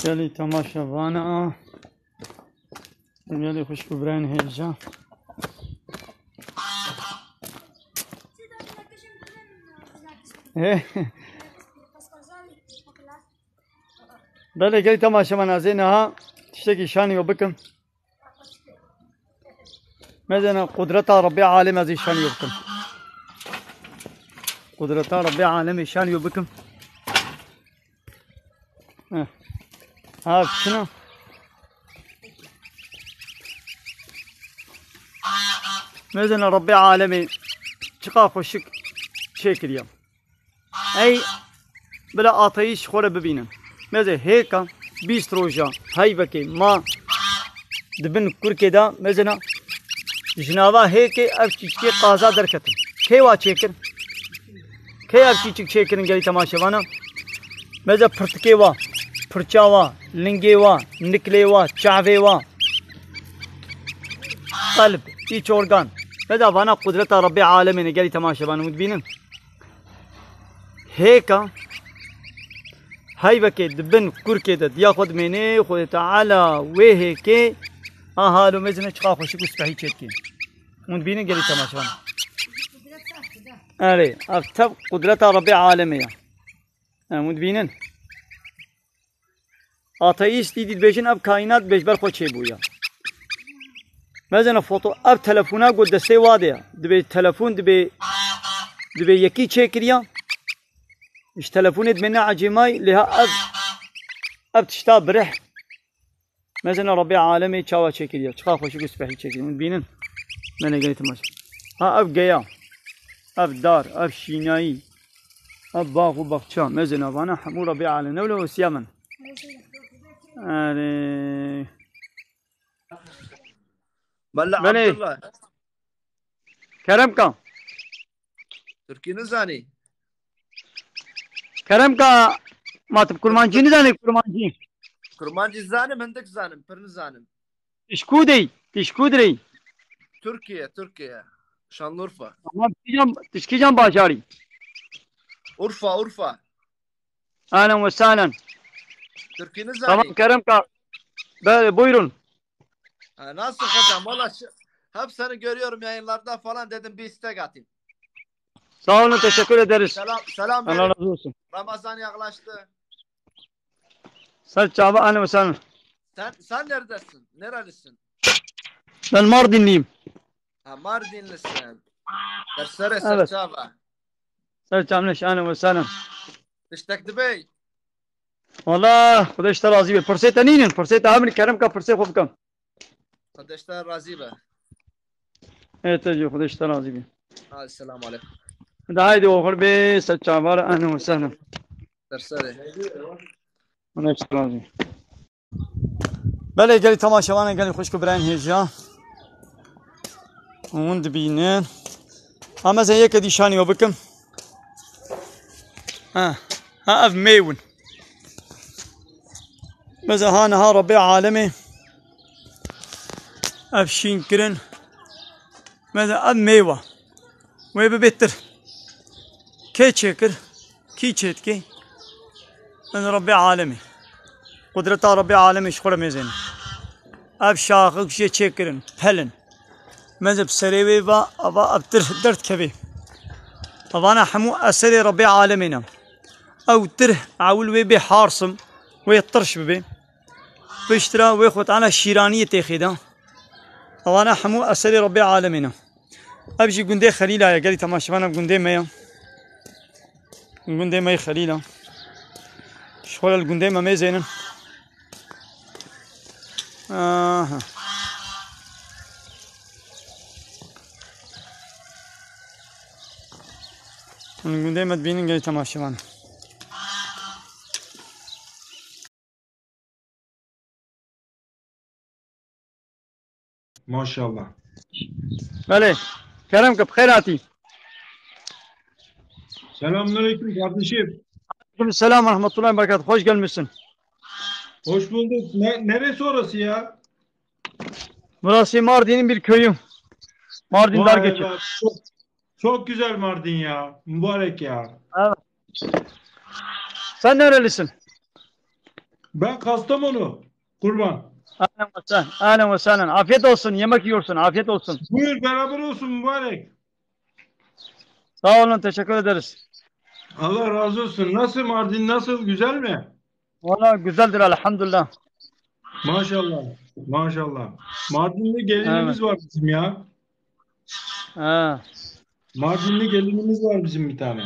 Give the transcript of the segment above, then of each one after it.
Gelin tamaşa bana. Gelin خوش ببرین هیجا. بله gelin tamaşa bana زینها تشتكي شاني وبكم. مثلا قدرة ربي عالم هذه شاني وبكم. قدرة ربي عالم شاني وبكم. ها شنو؟ مثلا ربي عالمي شقاق وشك شكل يوم اي بلا آتيش خوره ببینم مثلا هيك 20 روجا هاي بكي ما دبن كركي دا مثلا جنابا هيك افچيچكي قازا دركتن كي وا چيكر كي افچيچك چيكرن گلي تماشا وانا مثلا پرتكي وا پرچا وا لنگي وا نكلي وا چاوي وا قلب ايش اورغان هذا وانا قدرة ربي عالمين قالي تماشا وانا متبينن هيك هاي بكي دبن كركي دد ياخذ مني خذ تعالى وهيك هالو مزنا تخاف شو تسبحي تشكي متبينن قالي تماشا وانا علي افتب قدرة ربي عالمية متبينن آتاییست دیدید بیشین اب کائنات بیشبر خود چه بویا مثلا فوتو اب تلفونا گل دسته واده دبی تلفون دبی یکی چه کریا اش تلفونت منا عجیمای لها اب تشتا برح مثلا ربي عالمي چاوا چه کریا چخا خوشی گسبحی چه کریا بینن من قلت ماش ها اب گیا اب دار اب شینایی اب باغ و باغچا مثلا وانا حمو ربي عالمي ولا سيامن أري بلا عبد الله كرمك تركي نزاني كرمك ما تب كرمانجي نزاني كرمانجي كرمانجي زانم هندك زانم برن زانم تشكودي تشكودري تركيا شانلورفا ما تشكي جنب باشاري أورفا أهلا وسهلا تركي tamam نزاني Keremka buyurun nasıl hocam valla hep seni görüyorum yayınlarda falan dedim bir istek atayım. sağ olun teşekkür ederiz Selam Allah verin. razı olsun Ramazan yaklaştı. sen çaba ahlan وسهلا Sen neredesin? Nerelisin? ben Mardinliyim Ha Mardinlisin. Dersere evet Serçava. serçamleş ahlan وسهلا Tiştek Bey. والله خدا اشتر راضي بي فرصه تنين فرصه عامل كرمك فرصه خوبكم Kardeşler razı be. evet تجي خدا اشتر راضي بي Hadi selamun aleyküm. ده هايدي وخر بي سرچاوار ahlan وسهلا Dersere. خدا اشتر راضي بله گلی تماشاوانه گلی خوش کو برین هجا اون دبینن اما زي یک دیشانی و بکم ها اف ميون مثلا ها نهار ربي عالمي اف شينكرن مثلا اب ميوه ويببتر كي تشكر كي تشتكي مثلا ربي عالمي قدرة ربي عالمي شخور ميزين اب شاخك شي تشكرن هلن مثلا بسريوي با ابا ابتر درت كبي انا حمو اسري ربي عالمنا او تره عول ويبي حارصم ويطرش ببي بيشترى ويخوت على الشيرانية تاخيدا وانا حمو اسري ربي عالمنا ابجي قندي خليلة يا قالي تماشفانا بقندي ميا قندي مي خليلة شغل القندي ما زينن القندي ما تبينن قالي تماشفانا Maşallah. بله كرمك بخيراتي Selamünaleyküm kardeşim. السلام ورحمة الله وبركاته خوش gelmişsin. Hoş bulduk. Neresi orası ya? Burası Mardin'in bir köyü. Mardin dar Vay geçir. be. Çok güzel Mardin ya. Mübarek ya. Evet. Sen nerelisin? Ben Kastamonu. Kurban. Ahlen ve sahlen. Ahlen ve sahlen. Afiyet olsun. Yemek yiyorsun. Afiyet olsun. Buyur beraber olsun mübarek. Sağ olun. Teşekkür ederiz. Allah razı olsun. Nasıl Mardin nasıl? Güzel mi? Valla güzeldir elhamdülillah. Maşallah. Maşallah. Mardin'de Evet. gelinimiz var bizim ya. Ha, Mardin'de gelinimiz var bizim bir tane.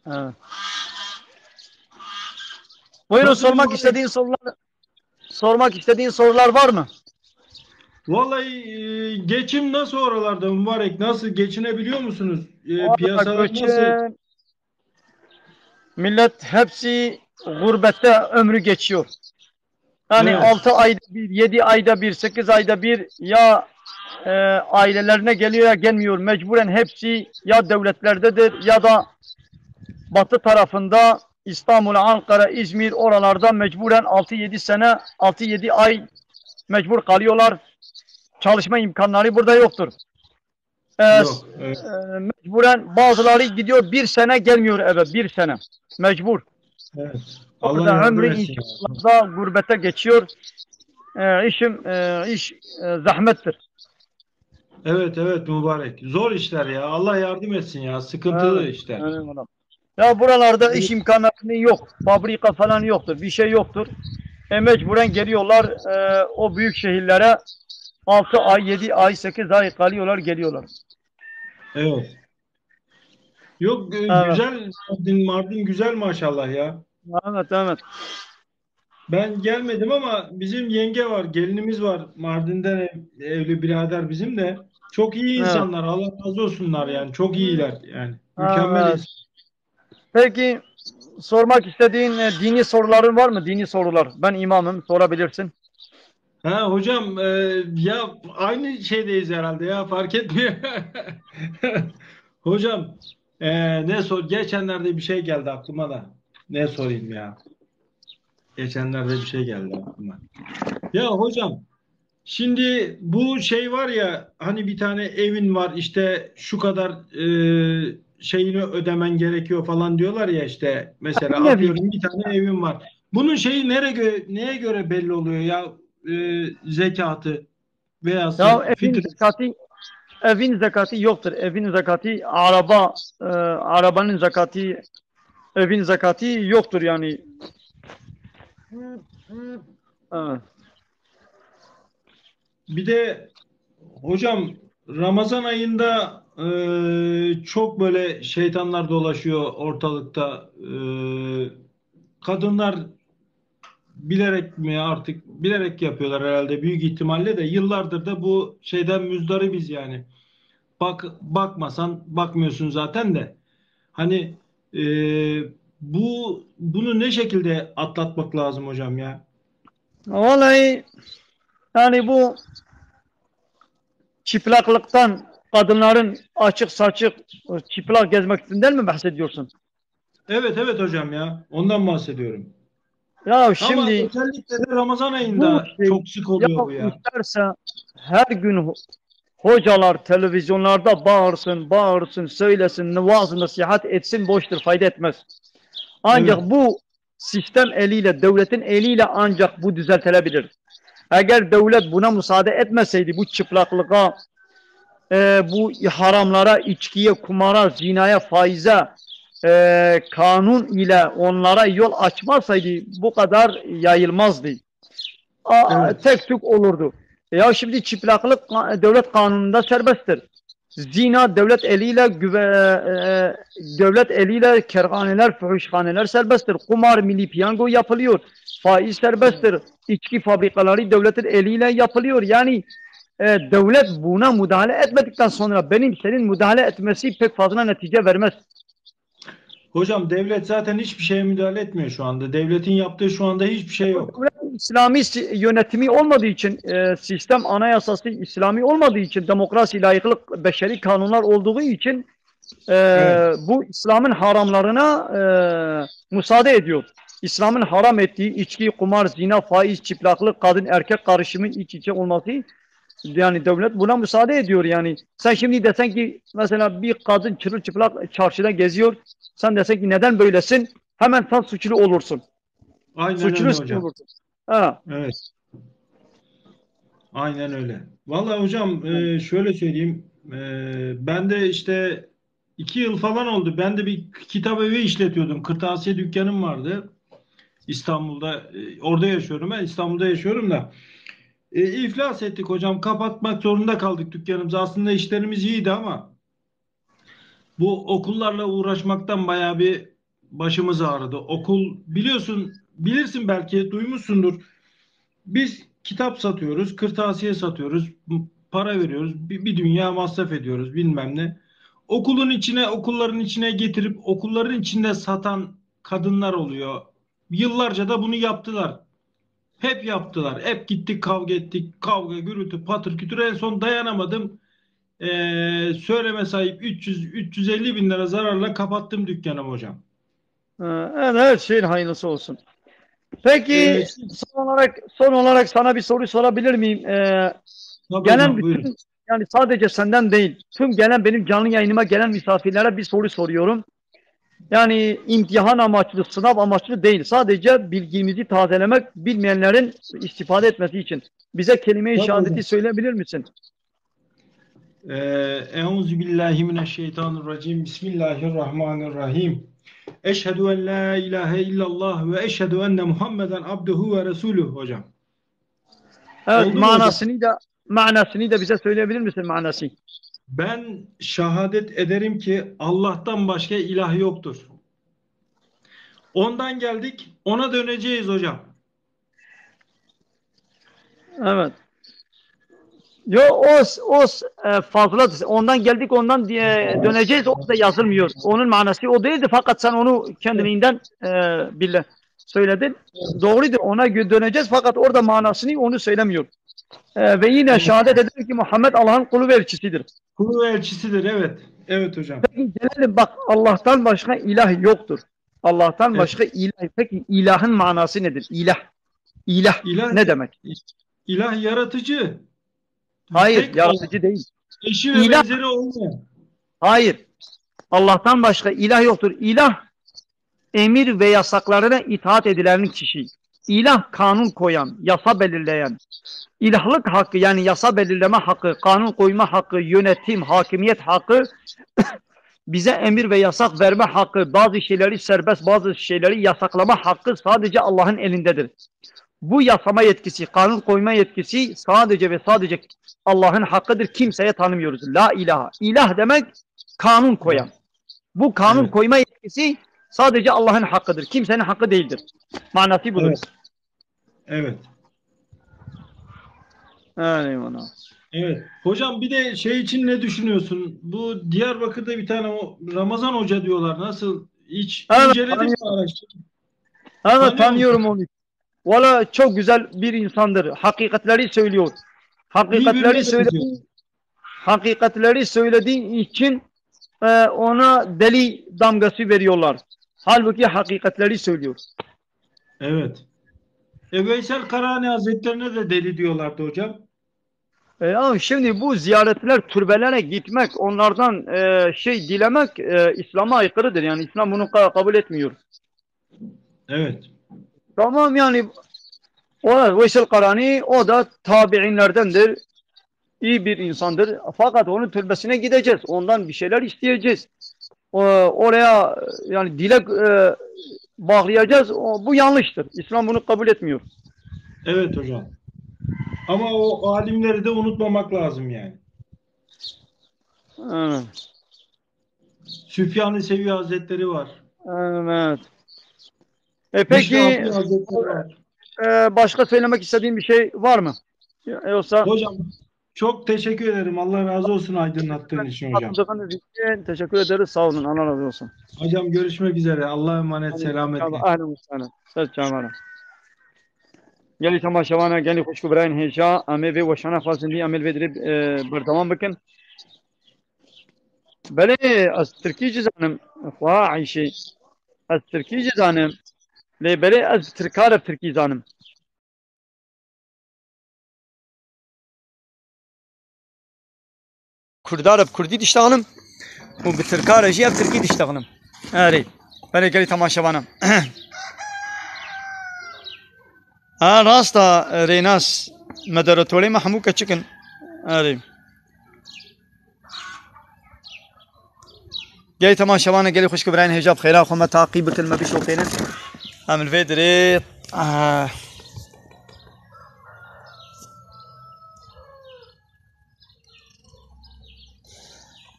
evet. Buyurun Nasıl mübarek? sormak istediğin sorular var mı? Vallahi geçim nasıl oralarda mübarek? Nasıl geçinebiliyor musunuz? Valla Piyasalar nasıl? göçün millet hepsi gurbette ömrü geçiyor. Yani Evet. 6 ayda bir, 7 ayda bir, 8 ayda bir ya ailelerine geliyor ya gelmiyor. Mecburen hepsi ya devletlerdedir ya da batı tarafında İstanbul, Ankara, İzmir oralarda mecburen 6-7 sene, 6-7 ay mecbur kalıyorlar. Çalışma imkanları burada yoktur. Yok. Evet. Mecburen bazıları gidiyor 1 sene gelmiyor eve 1 sene. Mecbur. Evet. Allah Orada yardım ömrü etsin. inşaatlarda gurbete geçiyor. İş zahmettir. Evet evet mübarek. Zor işler ya. Allah yardım etsin ya. Sıkıntılı Evet, işler. evet adam. Ya buralarda iş imkanları yok. Fabrika falan yoktur. Bir şey yoktur. Mecburen geliyorlar o büyük şehirlere 6 ay, 7 ay, 8 ay kalıyorlar, geliyorlar. Evet. Yok Evet, güzel Mardin güzel maşallah ya. evet, evet. Ben gelmedim ama bizim yenge var, gelinimiz var. Mardin'den evli birader bizim de. Çok iyi Evet. insanlar. Allah razı olsunlar yani. Çok iyiler yani. Mükemmel Evet. insan. Peki sormak istediğin dini soruların var mı? Dini sorular. Ben imamım, sorabilirsin. Ha hocam ya aynı şeydeyiz herhalde ya fark etmiyor. Hocam ne sor? Geçenlerde bir şey geldi aklıma da. Ne sorayım ya? Geçenlerde bir şey geldi aklıma. Ya hocam şimdi bu şey var ya hani bir tane evin var işte şu kadar şeyini ödemen gerekiyor falan diyorlar ya işte mesela Bir nevi. atıyorum bir tane evin var. Bunun şeyi neye göre belli oluyor ya zekatı veya Ya fitrası? evin zakati yoktur. Evin zakati arabanın zakati, evin zakati yoktur yani. Evet. Bir de hocam Ramazan ayında çok böyle şeytanlar dolaşıyor ortalıkta. Kadınlar bilerek mi artık bilerek yapıyorlar herhalde büyük ihtimalle de yıllardır da bu şeyden müzdaribiz yani. Bakmasan bakmıyorsun zaten de. Hani e, bunu ne şekilde atlatmak lazım hocam ya? Vallahi yani bu çıplaklıktan kadınların açık saçık çıplak gezmesinden mi bahsediyorsun? Evet evet hocam ya. Ondan bahsediyorum. Ya Ama şimdi özellikle de Ramazan bu ayında şey çok sık ya oluyor bu ya. isterse her gün hocalar televizyonlarda bağırsın, bağırsın, söylesin, vaaz nasihat etsin boştur, fayda etmez. Ancak Evet. bu sistem eliyle, devletin eliyle ancak bu düzeltilebilir. Eğer devlet buna müsaade etmeseydi bu çıplaklığa, bu haramlara, içkiye, kumara, zinaya, faize kanun ile onlara yol açmasaydı bu kadar yayılmazdı. Evet. Tek tük olurdu. Ya şimdi çıplaklık devlet kanununda serbesttir. Zina devlet eliyle kerhaneler, fuhuşhaneler serbesttir. Kumar, milli piyango yapılıyor. Faiz serbesttir. İçki fabrikaları devletin eliyle yapılıyor. Yani devlet buna müdahale etmedikten sonra benim senin müdahale etmesi pek fazla netice vermez. Hocam devlet zaten hiçbir şeye müdahale etmiyor şu anda. Devletin yaptığı şu anda hiçbir şey yok. Devlet İslami yönetimi olmadığı için, sistem anayasası İslami olmadığı için, demokrasi, layıklık, beşeri kanunlar olduğu için e, Evet. bu İslam'ın haramlarına müsaade ediyor. İslam'ın haram ettiği içki, kumar, zina, faiz, çıplaklık, kadın erkek karışımı iç içe olması yani devlet buna müsaade ediyor yani. Sen şimdi desen ki mesela bir kadın çırılçıplak çarşıda geziyor. Sen desen ki neden böylesin? Hemen sen suçlu olursun. Aynen öyle Suçlu sen hocam. olursun. Ha. Evet. Aynen öyle. Vallahi hocam şöyle söyleyeyim. Ben de işte 2 yıl falan oldu. Ben de bir kitap evi işletiyordum. Kırtasiye dükkanım vardı. İstanbul'da. Orada yaşıyorum ben. İstanbul'da yaşıyorum da. İflas ettik hocam. Kapatmak zorunda kaldık dükkanımızı. Aslında işlerimiz iyiydi ama bu okullarla uğraşmaktan bayağı bir başımız ağrıdı. Okul biliyorsun, bilirsin belki duymuşsundur. Biz kitap satıyoruz, kırtasiye satıyoruz, para veriyoruz, bir dünya masraf ediyoruz bilmem ne. Okulların içine getirip okulların içinde satan kadınlar oluyor. Yıllarca da bunu yaptılar. Hep yaptılar. Hep gittik kavga ettik. Kavga, gürültü, patır kütür. En son dayanamadım. Söyleme sahip 300-350 bin lira zararla kapattım dükkanım hocam. Evet, her şeyin hayırlısı olsun. Peki Siz, son olarak sana bir soru sorabilir miyim? tabii Gelen hocam buyurun. bütün, yani sadece senden değil, tüm gelen benim canlı yayınıma gelen misafirlere bir soru soruyorum. Yani imtihan amaçlı, sınav amaçlı değil. Sadece bilgimizi tazelemek, bilmeyenlerin istifade etmesi için. Bize kelime-i Tabii hocam. şehadeti söyleyebilir misin? Euzu billahi mineşşeytanirracim. Bismillahirrahmanirrahim. Eşhedü en la ilahe illallah ve eşhedü enne Muhammeden abduhu ve resuluhu hocam. Evet, Oldu mu hocam? manasını da bize söyleyebilir misin manası? Ben şehadet ederim ki Allah'tan başka ilah yoktur. Ondan geldik, ona döneceğiz hocam. Evet. Yo, fazladır. Ondan geldik, ondan diye döneceğiz. O da yazılmıyor. Onun manası o değildi. Fakat sen onu Evet, kendiliğinden bile söyledin. Doğrudur. Ona döneceğiz. Fakat orada manasını onu söylemiyor. Ve yine evet. şehadet eder ki Muhammed Allah'ın kulu ve elçisidir. Kulu ve elçisidir, evet. Evet hocam. Peki gelelim, bak, Allah'tan başka ilah yoktur. Allah'tan Evet. başka ilah. Peki ilahın manası nedir? İlah. İlah İlah, ne demek? ilah yaratıcı. Hayır, Tek o. yaratıcı değil. Eşi ve İlah, benzeri olmayan. hayır. Allah'tan başka ilah yoktur. İlah, emir ve yasaklarına itaat edilenin kişi. İlah, kanun koyan, yasa belirleyen. İlahlık hakkı, yani yasa belirleme hakkı, kanun koyma hakkı, yönetim, hakimiyet hakkı, bize emir ve yasak verme hakkı, bazı şeyleri serbest, bazı şeyleri yasaklama hakkı sadece Allah'ın elindedir. Bu yasama yetkisi, kanun koyma yetkisi sadece ve sadece Allah'ın hakkıdır. Kimseye tanımıyoruz. La ilahe. İlah demek kanun koyan. Bu kanun Evet. koyma yetkisi sadece Allah'ın hakkıdır. Kimsenin hakkı değildir. Manası budur. Evet. Evet. Eyvallah. Evet. Hocam bir de şey için ne düşünüyorsun? Bu Diyarbakır'da bir tane Ramazan Hoca diyorlar. Nasıl? Hiç Evet, inceledin mi, tanıyorum. araştırdın? Evet, Tanıyor musun? tanıyorum onu. Valla çok güzel bir insandır. Hakikatleri söylüyor. Hakikatleri Birbirine benziyor. söylediği, hakikatleri söylediği için ona deli damgası veriyorlar. Halbuki hakikatleri söylüyor. Evet. Veysel Karani Hazretlerine de deli diyorlardı hocam. Ama şimdi bu ziyaretler, türbelere gitmek, onlardan dilemek İslam'a aykırıdır. Yani İslam bunu kabul etmiyor. Evet. Tamam, yani o Veysel Karani, o da tabi'inlerdendir. İyi bir insandır. Fakat onun türbesine gideceğiz. Ondan bir şeyler isteyeceğiz. Oraya yani dilek bağlayacağız. Bu yanlıştır. İslam bunu kabul etmiyor. Evet hocam. Ama o alimleri de unutmamak lazım yani. Evet. Süfyan-ı Sevi Hazretleri var. Evet. Mişri Peki, Hazretleri var. başka söylemek istediğin bir şey var mı? Yoksa Hocam çok teşekkür ederim. Allah razı olsun aydınlattığın için hocam. katıldığınız için teşekkür ederiz. Sağ olun. Allah razı olsun. Hocam görüşmek üzere. Allah'a emanet. Selametle. Ahlan ve sahlan. Ses çağırma. گلی تماشاوانه گلی خوشکو براین هیچا امی وی وشانه خواستندی امیل وی بردوام بکن بله از ترکی جزانم خواه عیشی از ترکی جزانم لی بله از ترکار ترکی زانم Kurdarıp Kurdi diştağınım bu bir Tırkar eji hep Türki diştağınım. Evet. Bale geli tamaşavanım. راستا ريناس مدرتولي محموكة تشكن اري جاي تمام شبانا قالي خوش كبرين هجاب خيرا خو ما تعقيب كلمة بشوقين عمل فيدري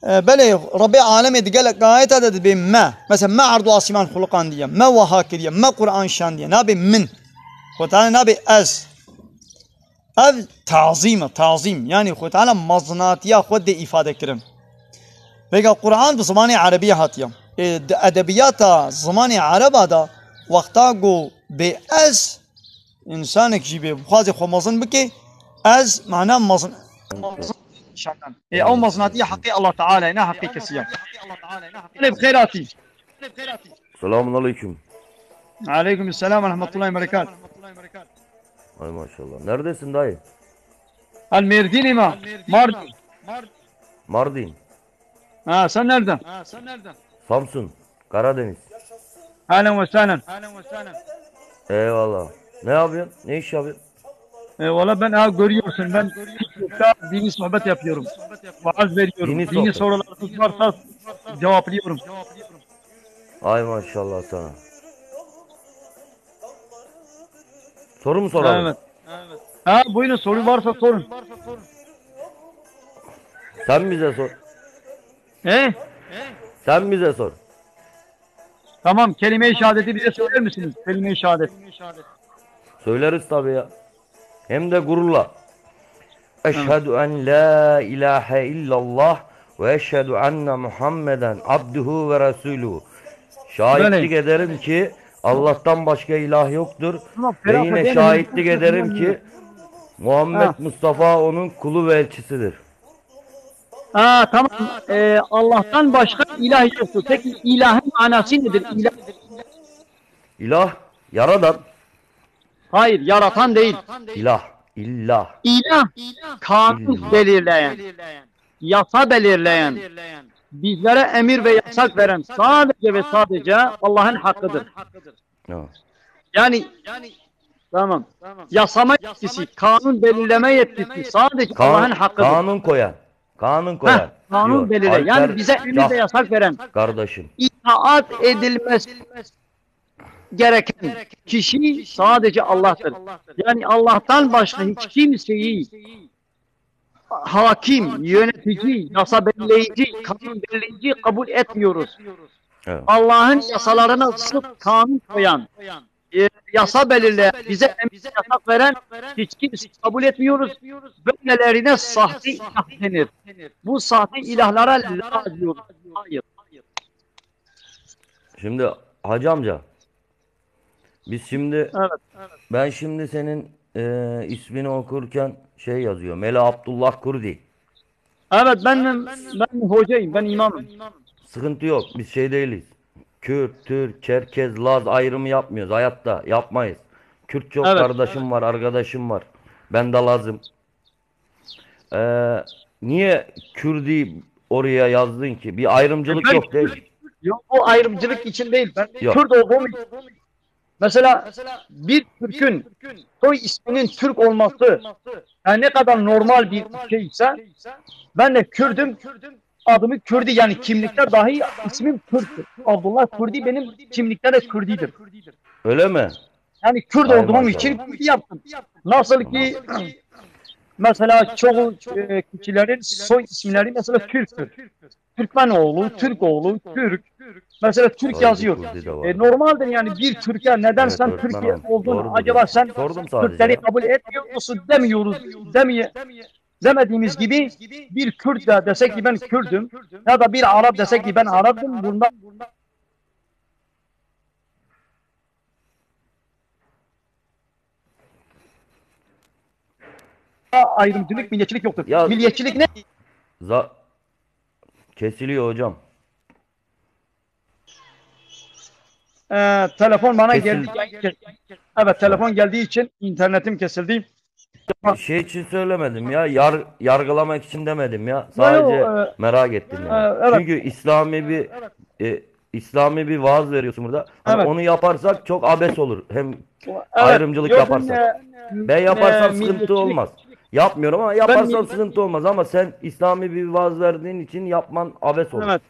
بله ربي عالمي قال لك آيات هذا بما مثلا ما عرض آسمان خلقان دي ما وهاك دي ما قرآن شان دي نبي من وتعالى نبي از تعظيم يعني خو تعالى مزنات يا خود دي إفادة كرم بقى قرآن بزمان عربية هاتيا أدبيات زمان عرب هذا وقتا جو بأز إنسانك جيبه بخازي خو مزن بكي از معناه مزن شانان او مزناتية حقي الله تعالى هنا حقي كسيا أنا بخيراتي Selamun aleyküm. عليكم السلام ورحمة الله وبركاته Ay maşallah. Neredesin dayı? الميرديني ما ماردين Mardin, sen nereden? Samsun, Karadeniz. اهلا وسهلا Eyvallah. Ne yapıyorsun? Ne iş yapıyorsun? valla ben görüyorsun ben TikTok'ta dini sohbet yapıyorum. Vaaz veriyorum. Dini Dini sohbet. sorularınız varsa cevaplıyorum. Ay maşallah sana. Soru mu soralım? Evet. Buyurun soru varsa sorun. Sen bize sor. He? Sen bize sor. Tamam kelime-i şehadeti bize söyler misiniz? Kelime-i şehadet. Söyleriz tabii ya. Hem de gururla. Eşhedü en la ilahe illallah ve eşhedü enne Muhammeden abduhu ve resuluhu. Şahitlik ederim ki Allah'tan başka ilah yoktur. Ve yine şahitlik ederim ki Muhammed Mustafa onun kulu ve elçisidir. Tamam. Allah'tan başka ilah yoktur. Peki ilahın manası nedir? İlah, yaradan. Hayır, yaratan değil. İlah, illah. İlah, kanun belirleyen, yasa belirleyen, bizlere emir ve yasak veren sadece ve sadece Allah'ın hakkıdır. Ha. Yani tamam. Yasama yetkisi, kanun belirleme yetkisi sadece Allah'ın hakkıdır. Kanun koyan. Kanun koyan. Kanun belirleyen. Yani bize emir ve yasak veren. Kardeşim. İtaat edilmesi gereken kişi sadece Allah'tır. Yani Allah'tan başka hiç kimseyi hakim, yönetici, yasa belirleyici, kanun belirleyici kabul etmiyoruz. Evet. Allah'ın yasalarına sırf kanun koyan, yasa belirleyen, bize emir yasak veren hiç kimse kabul etmiyoruz. Böylelerine sahte ilah denir. Bu sahte ilahlara la diyoruz. Hayır. Şimdi hacı amca. Biz şimdi Evet. ben şimdi senin ismini okurken şey yazıyor. Mela Abdullah Kurdi. Evet ben hocayım, ben imamım. Sıkıntı yok. Biz şey değiliz. Kürt, Türk, Çerkez, Laz ayrımı yapmıyoruz. Hayatta yapmayız. Kürt çok kardeşim var, arkadaşım var. Ben de Lazım. Niye Kürdi oraya yazdın ki? Bir ayrımcılık yok değil. Yok bu ayrımcılık için değil. Ben Yok. Kürt olduğum için. Mesela bir Türk'ün soy isminin Türk olması yani ne kadar normal bir şeyse ben de Kürdüm. Adımı Kürdi yani kimlikte dahi ismim Kürt'tür. Abdullah Kürdi benim kimlikte de Kürdidir. Öyle mi? Yani Kürt Ay olduğum maşallah. için Kürdi yaptım. Nasıl ki mesela çoğu kişilerin soy isimleri mesela Türk'tür. Türkmenoğlu, Türkoğlu, Türk. Mesela Türk Sahibi yazıyor. Kürdi de var. Normaldir yani bir Türkiye neden Evet, sen öğretmen Türkiye hanım. olduğunu Doğrudur. acaba sen Sordum sadece Türkleri ya. kabul etmiyor musun demiyoruz. Demediğimiz gibi bir Kürt de desek ki ben Kürt'üm ya da bir Arap desek ki ben Arap'ım bundan ayrımcılık, milliyetçilik yoktur. Ya- Milliyetçilik ne? Kesiliyor hocam. Telefon bana Kesil- geldi. Evet telefon geldiği için internetim kesildi. Şey için söylemedim ya. Yargılamak için demedim ya. Sadece Yo, merak ettim yani. evet. Çünkü İslami bir İslami bir vaaz veriyorsun burada. Hani Evet. onu yaparsak çok abes olur. Hem Evet. ayrımcılık Yok, yaparsak. Ben yaparsam sıkıntı milliyetçilik. olmaz. Yapmıyorum ama Ben yaparsam sıkıntı olmaz ama sen İslami bir vaaz verdiğin için yapman abes olur. Evet.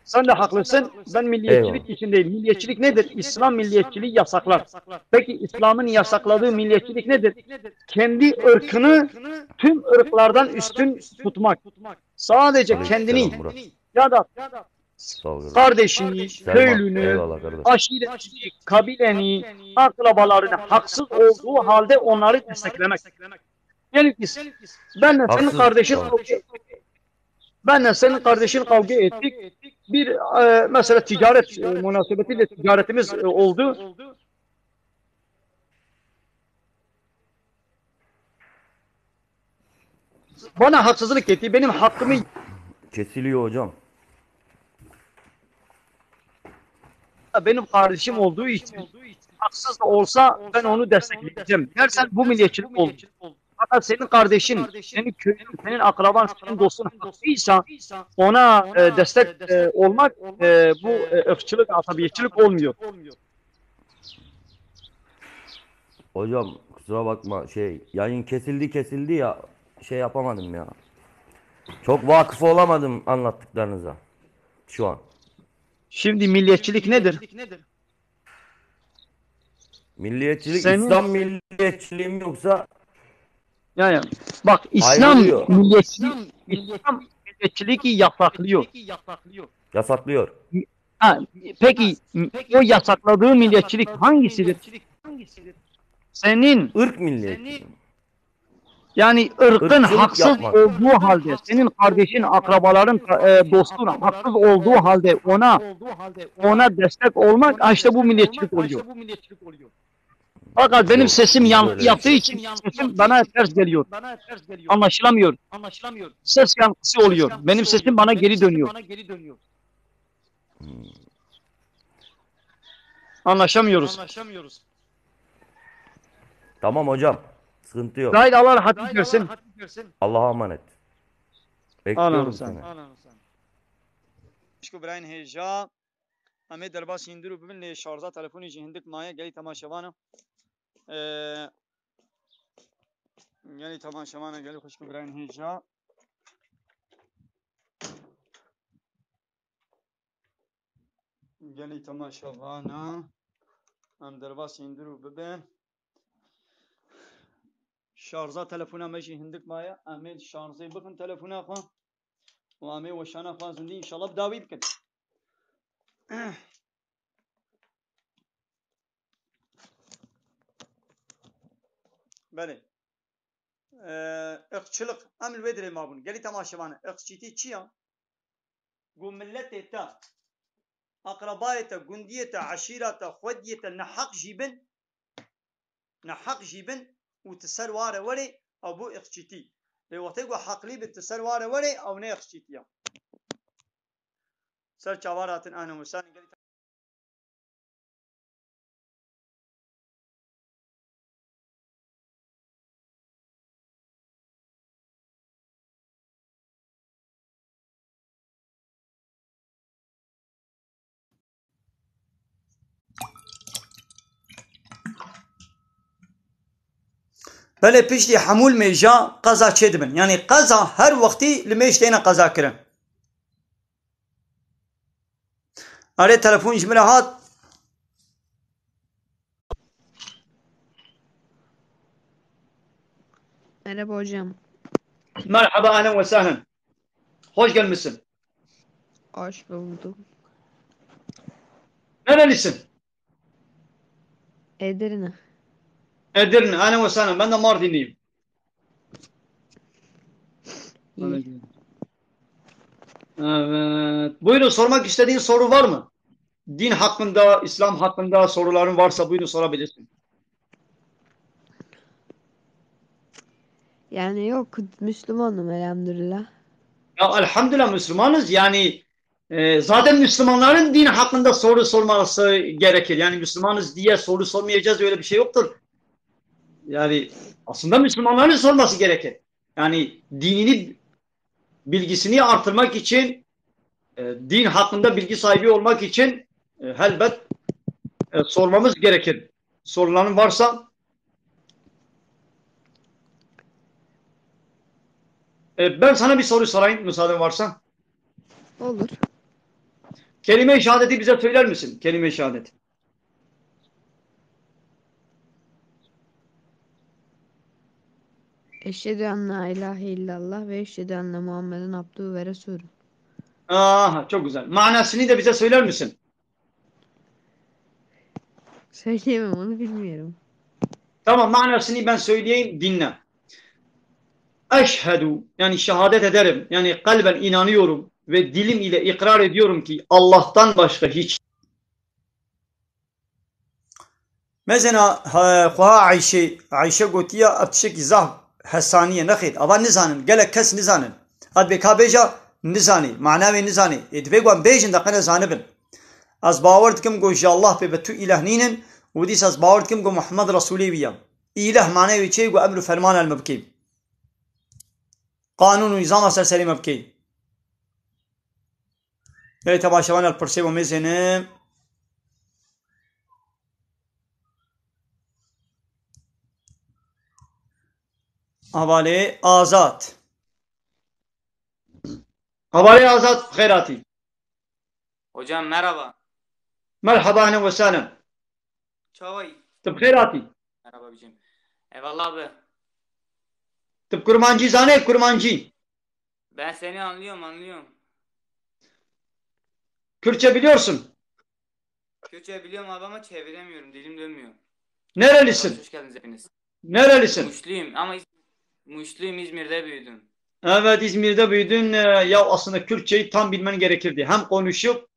Sen de haklısın. Ben milliyetçilik Eyvallah. içindeyim. Milliyetçilik nedir? İslam milliyetçiliği yasaklar. Peki İslam'ın yasakladığı milliyetçilik nedir? Kendi ırkını tüm ırklardan üstün tutmak. Sadece kendini Aleykümselam Murat. ya da Sağ ol kardeşim. kardeşini, Selman. köylünü, Eyvallah kardeşim. aşiretini, kabileni, akrabalarını haksız olduğu halde onları desteklemek. Yani ki benle senin Haksız, kardeşin tamam. benle senin kardeşin kavga ettik. Bir mesela ticaret münasebetiyle ticaretimiz oldu. Bana haksızlık etti. Benim hakkımı Kesiliyor hocam. benim kardeşim olduğu için haksız da olsa ben onu destekleyeceğim. Dersen bu milliyetçilik olur. Fakat senin kardeşin, senin köyün, senin akraban, senin dostun haklıysa ona destek olmak bu ırkçılık, asabiyetçilik olmuyor. Hocam kusura bakma yayın kesildi ya yapamadım ya. Çok vakıf olamadım anlattıklarınıza şu an. Şimdi milliyetçilik nedir? Milliyetçilik Senin- İslam milliyetçiliği mi yoksa Yani bak İslam Ayrılıyor. milliyetçiliği yasaklıyor. yasaklıyor? Ha, peki o yasakladığı milliyetçilik hangisidir? Senin Irk milliyetçiliği. yani ırkın Irkçılık haksız yapmak. olduğu halde, senin kardeşin, akrabaların, dostun haksız olduğu halde ona destek olmak işte bu milliyetçilik oluyor. Fakat benim Yok, sesim böyle yankı bir yaptığı şey. için sesim bana ters geliyor. Anlaşılamıyor. Ses yankısı oluyor. Benim sesim bana geri dönüyor. Anlaşamıyoruz. Tamam hocam. Sıkıntı yok. Zahid Allah rahat versin. Allah'a emanet. Bekliyorum Allah'ım seni. Şko براین هجا همه در باس هندرو ببین لی شارژا تلفنی جی هندک مایه گلی تماشاوانه گلی تماشاوانه گلی خوش کو براین هجا گلی تماشاوانه هم در باس هندرو ببین شارژا تلفنا مجی هندک مایه امید شارژی بکن تلفنا خو و امه وشانه خوازندی انشالله بداوی بکن بله ırkçılık amel vedre mabun geli tamaşavanı ırkçiti çiya gu millete akrabayete gundiyete aşirete xwediyete nahak jibin u tesar vare vere abu ırkçiti levate gu hakli bir tesar vare vere av ne ırkçitiya ser çavaratın ahne musani geli بله پشتی حمول میجا قضا چه دبن یعنی قضا هر وقتی لمیش تینا قضا کرن اره تلفون جمله هات Merhaba hocam. Merhaba ahlen ve sahlen. Hoş gelmişsin. Hoş buldum. Nerelisin? Edirne. Edirne. Ahlen ve sahlen. Ben de Mardinliyim. İyi. Evet. Buyurun, sormak istediğin soru var mı? Din hakkında, İslam hakkında soruların varsa buyurun sorabilirsin. Yani yok, Müslümanım elhamdülillah. Ya elhamdülillah Müslümanız. Yani zaten Müslümanların din hakkında soru sorması gerekir. Yani Müslümanız diye soru sormayacağız, öyle bir şey yoktur. Yani aslında Müslümanların sorması gerekir. Yani dinini, bilgisini artırmak için, din hakkında bilgi sahibi olmak için elbet sormamız gerekir. Soruların varsa ben sana bir soru sorayım müsaaden varsa. Olur. Kelime-i şehadeti bize söyler misin? Kelime-i şehadet. Eşhedü en la ilahe illallah ve eşhedü enne Muhammeden abduhu ve resulü. Aha, çok güzel. Manasını da bize söyler misin? Söyleyemem, onu bilmiyorum. Tamam, manasını ben söyleyeyim, dinle. Eşhedü, yani şehadet ederim. Yani kalben inanıyorum ve dilim ile ikrar ediyorum ki Allah'tan başka hiç. Mesela خواه عیشه گوتیا ابتشک زاه حسانیه نخید اول نزانن گله کس نزانن اد بکا بیجا نزانی معناوی نزانی ادبیگوان بیجن دقنه زانبن از باورد کم گو جا الله به تو اله نینن و دیس از باورد کم گو محمد رسولی ویام اله معناوی چه گو امر و فرمان المبکی قانون و نظام سرسری مبکی یه تماشاوان الپرسی و میزنم havale azat. Havale azat khairati. Hocam merhaba. Merhaba ve selam. Çavay. Tıp khairati. Merhaba abicim. Eyvallah abi. Tıp kurmancı zane kurmancı. Ben seni anlıyorum. Kürtçe biliyorsun. Kürtçe biliyorum abi ama çeviremiyorum. Dilim dönmüyor. Nerelisin? Hoş geldiniz hepiniz. Nerelisin? Muşluyum ama Muşluyum, İzmir'de büyüdüm. Evet, İzmir'de büyüdün. Ya aslında Kürtçeyi tam bilmen gerekirdi. Hem konuşup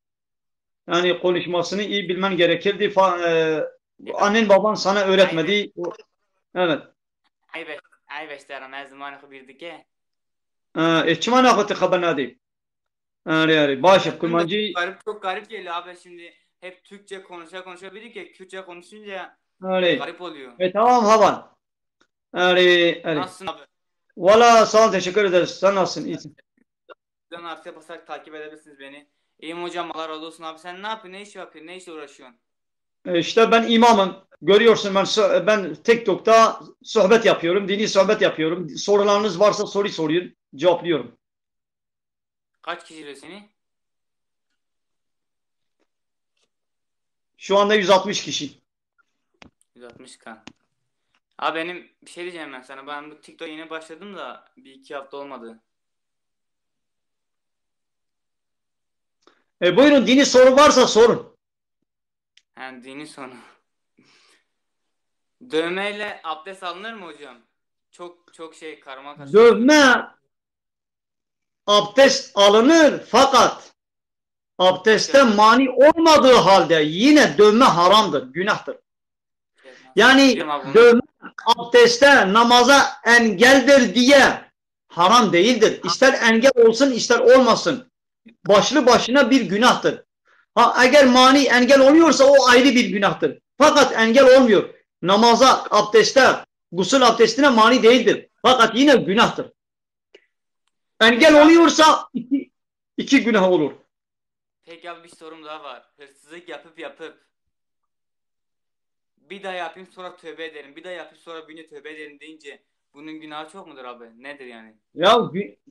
yani konuşmasını iyi bilmen gerekirdi. Annen baban sana öğretmedi. Evet. Aybeş derim her zaman bildik ki. Çimen akıtı haber nadi. Yani başı kurmancı. Çok garip geliyor abi şimdi. Hep Türkçe konuşa bildik ki Kürtçe konuşunca Öyle. garip oluyor. Tamam havan. Öyle. Nasılsın abi? Valla sağ ol, teşekkür ederiz. Sen nasılsın? İyisin. Buradan artıya basarak takip edebilirsiniz beni. İyiyim hocam, Allah razı olsun abi. Sen ne yapıyorsun? Ne iş yapıyorsun? Ne işle uğraşıyorsun? İşte ben imamım. Görüyorsun ben TikTok'ta sohbet yapıyorum. Dini sohbet yapıyorum. Sorularınız varsa soruyorum. Cevaplıyorum. Kaç kişi izliyor seni? Şu anda 160 kişi. 160K. Abi benim bir şey diyeceğim ben sana. Ben bu TikTok'a yeni başladım da bir iki hafta olmadı. Buyurun, dini soru varsa sorun. Yani dini sonu. Dövmeyle abdest alınır mı hocam? Çok şey karma karışık. Dövme abdest alınır fakat abdeste mani olmadığı halde yine dövme haramdır, günahtır. Yani dövme abdeste namaza engeldir diye haram değildir. İster engel olsun ister olmasın. Başlı başına bir günahtır. Eğer mani engel oluyorsa o ayrı bir günahtır. Fakat engel olmuyor. Namaza, abdeste, gusül abdestine mani değildir. Fakat yine günahtır. Engel oluyorsa iki günah olur. Peki abi bir sorum daha var. Hırsızlık yapıp bir daha yapayım sonra tövbe ederim. Bir daha yapayım sonra bir tövbe ederim deyince bunun günahı çok mudur abi? Nedir yani? Ya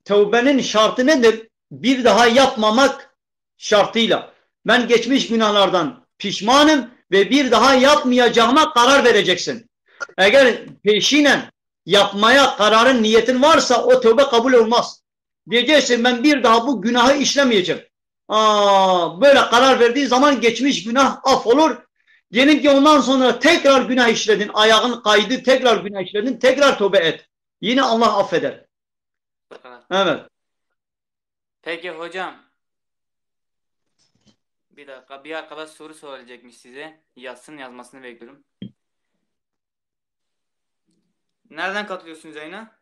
tövbenin şartı nedir? Bir daha yapmamak şartıyla. Ben geçmiş günahlardan pişmanım ve bir daha yapmayacağıma karar vereceksin. Eğer peşinen yapmaya kararın, niyetin varsa o tövbe kabul olmaz. Diyeceksin ben bir daha bu günahı işlemeyeceğim. Böyle karar verdiğin zaman geçmiş günah affolur. Diyelim ki ondan sonra tekrar günah işledin, ayağın kaydı, tekrar günah işledin, tekrar tövbe et. Yine Allah affeder. Evet. Peki hocam. Bir dakika, bir arkadaş soru soracakmış size. Yazmasını bekliyorum. Nereden katılıyorsunuz yayına?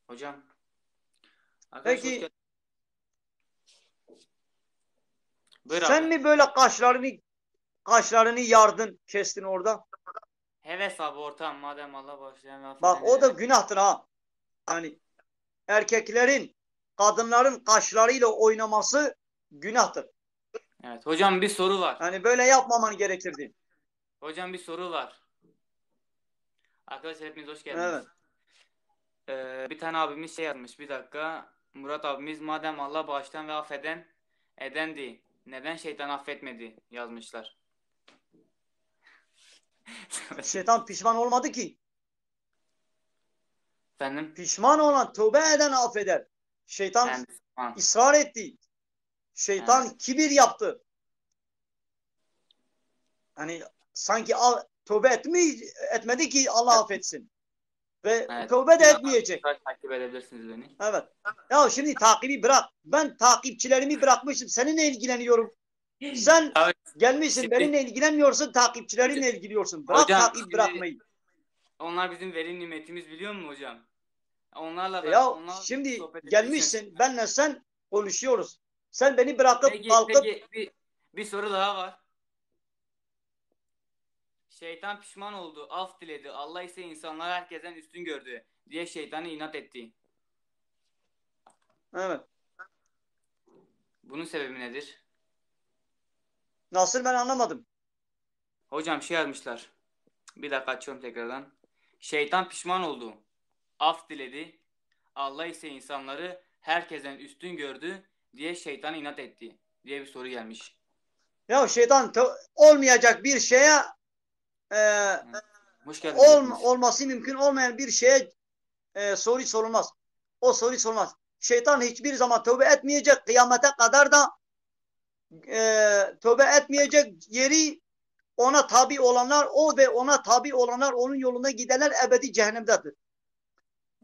Hocam. Peki Buyur sen abi. mi böyle kaşlarını yardın, kestin orada? Heves abi ortam, madem Allah başlayan. Bak o da günahtır ha. Yani erkeklerin kadınların kaşlarıyla oynaması günahtır. Evet. Hocam bir soru var. Yani böyle yapmaman gerekirdi. Hocam bir soru var. Arkadaşlar hepiniz hoş geldiniz. Evet. Bir tane abimiz şey yazmış. Bir dakika. Murat abimiz madem Allah bağışlayan ve affeden edendi. Neden şeytan affetmedi yazmışlar. Şeytan pişman olmadı ki. Efendim? Pişman olan, tövbe eden affeder. Şeytan Yani, tamam. ısrar etti. Şeytan Evet. kibir yaptı. Hani sanki tövbe etmedi ki Allah affetsin. Ve Evet. tövbe de etmeyecek. Takip edebilirsiniz beni. Evet. Ya şimdi takibi bırak. Ben takipçilerimi bırakmışım. Seninle ilgileniyorum. Sen Abi, gelmişsin şimdi- benimle ilgilenmiyorsun, takipçilerinle ilgiliyorsun. Bırak Hocam, takip şimdi- bırakmayı. Onlar bizim veli nimetimiz biliyor musun hocam? Onlarla da Ya onlarla şimdi sohbet etmek gelmişsin, için- benle sen konuşuyoruz. Sen beni bırakıp Peki, kalkıp bir soru daha var. Şeytan pişman oldu, af diledi. Allah ise insanları herkesten üstün gördü diye şeytanı inat etti. evet. Bunun sebebi nedir? Nasıl ben anlamadım. Hocam şey yazmışlar. Bir dakika açıyorum tekrardan. Şeytan pişman oldu, af diledi. Allah ise insanları herkesten üstün gördü diye şeytanı inat etti diye bir soru gelmiş. Ya şeytan olmayacak bir şeye Hoş geldiniz. hepiniz. olması mümkün olmayan bir şeye soru sorulmaz. O soru sorulmaz. Şeytan hiçbir zaman tövbe etmeyecek. Kıyamete kadar da tövbe etmeyecek yeri ona tabi olanlar, o ve ona tabi olanlar, onun yolunda gidenler ebedi cehennemdedir.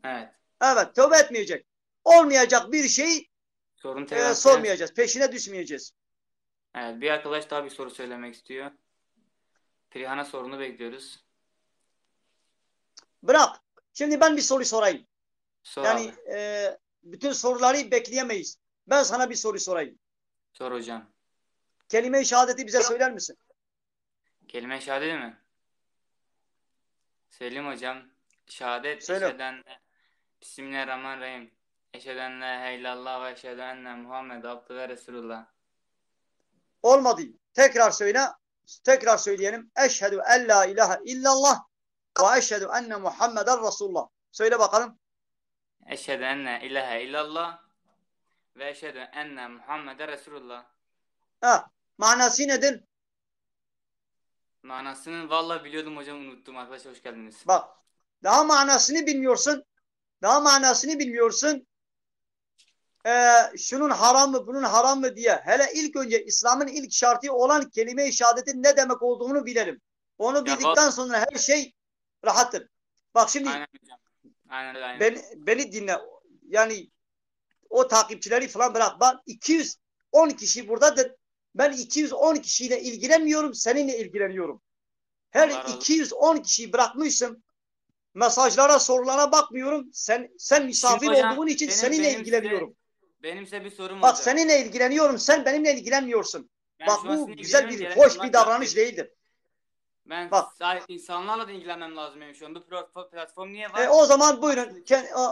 Evet. Evet, tövbe etmeyecek. Olmayacak bir şeyi Sorun tekrar sormayacağız. Peşine düşmeyeceğiz. Evet, bir arkadaş daha bir soru söylemek istiyor. Perihan'a sorunu bekliyoruz. Bırak. Şimdi ben bir soru sorayım. Sor Yani abi. bütün soruları bekleyemeyiz. Ben sana bir soru sorayım. Sor hocam. Kelime-i şehadeti bize söyler misin? Kelime-i şehadet mi? Söyleyeyim hocam. Şehadet Söyle. eşheden Bismillahirrahmanirrahim. Eşheden la ilahe illallah ve eşheden enne Muhammed abdü ve Resulullah. Olmadı. Tekrar söyle. Tekrar söyleyelim. Eşhedü en la ilahe illallah ve eşhedü enne Muhammeden Resulullah. Söyle bakalım. Eşhedü enne ilahe illallah ve eşhedü enne Muhammeden Resulullah. Ha, manası nedir? Manasını vallahi biliyordum hocam, unuttum. Arkadaşlar hoş geldiniz. Bak. Daha manasını bilmiyorsun. Daha manasını bilmiyorsun. Şunun haram mı, bunun haram mı diye. Hele ilk önce İslam'ın ilk şartı olan kelime-i şehadetin ne demek olduğunu bilelim. Onu bildikten sonra her şey rahattır. Bak şimdi Aynen hocam. Aynen öyle. Aynen. beni dinle. Yani o takipçileri falan bırak. Ben 210 kişi buradadır. Ben 210 kişiyle ilgilenmiyorum. Seninle ilgileniyorum. Her Allah razı olsun. 210 kişiyi bırakmışsın. Mesajlara, sorulara bakmıyorum. Sen misafir Şimdi hocam, olduğun için benim- seninle benim ilgileniyorum. Benim size bir sorum Bak olacak. seninle ilgileniyorum. Sen benimle ilgilenmiyorsun. Ben Bak şu an bu sizinle güzel ilgileniyorum, bir, hoş gelen bir davranış insanlarla- değildir. Ben Bak. insanlarla da ilgilenmem lazım benim şu an. Bu platform niye var? O zaman buyurun.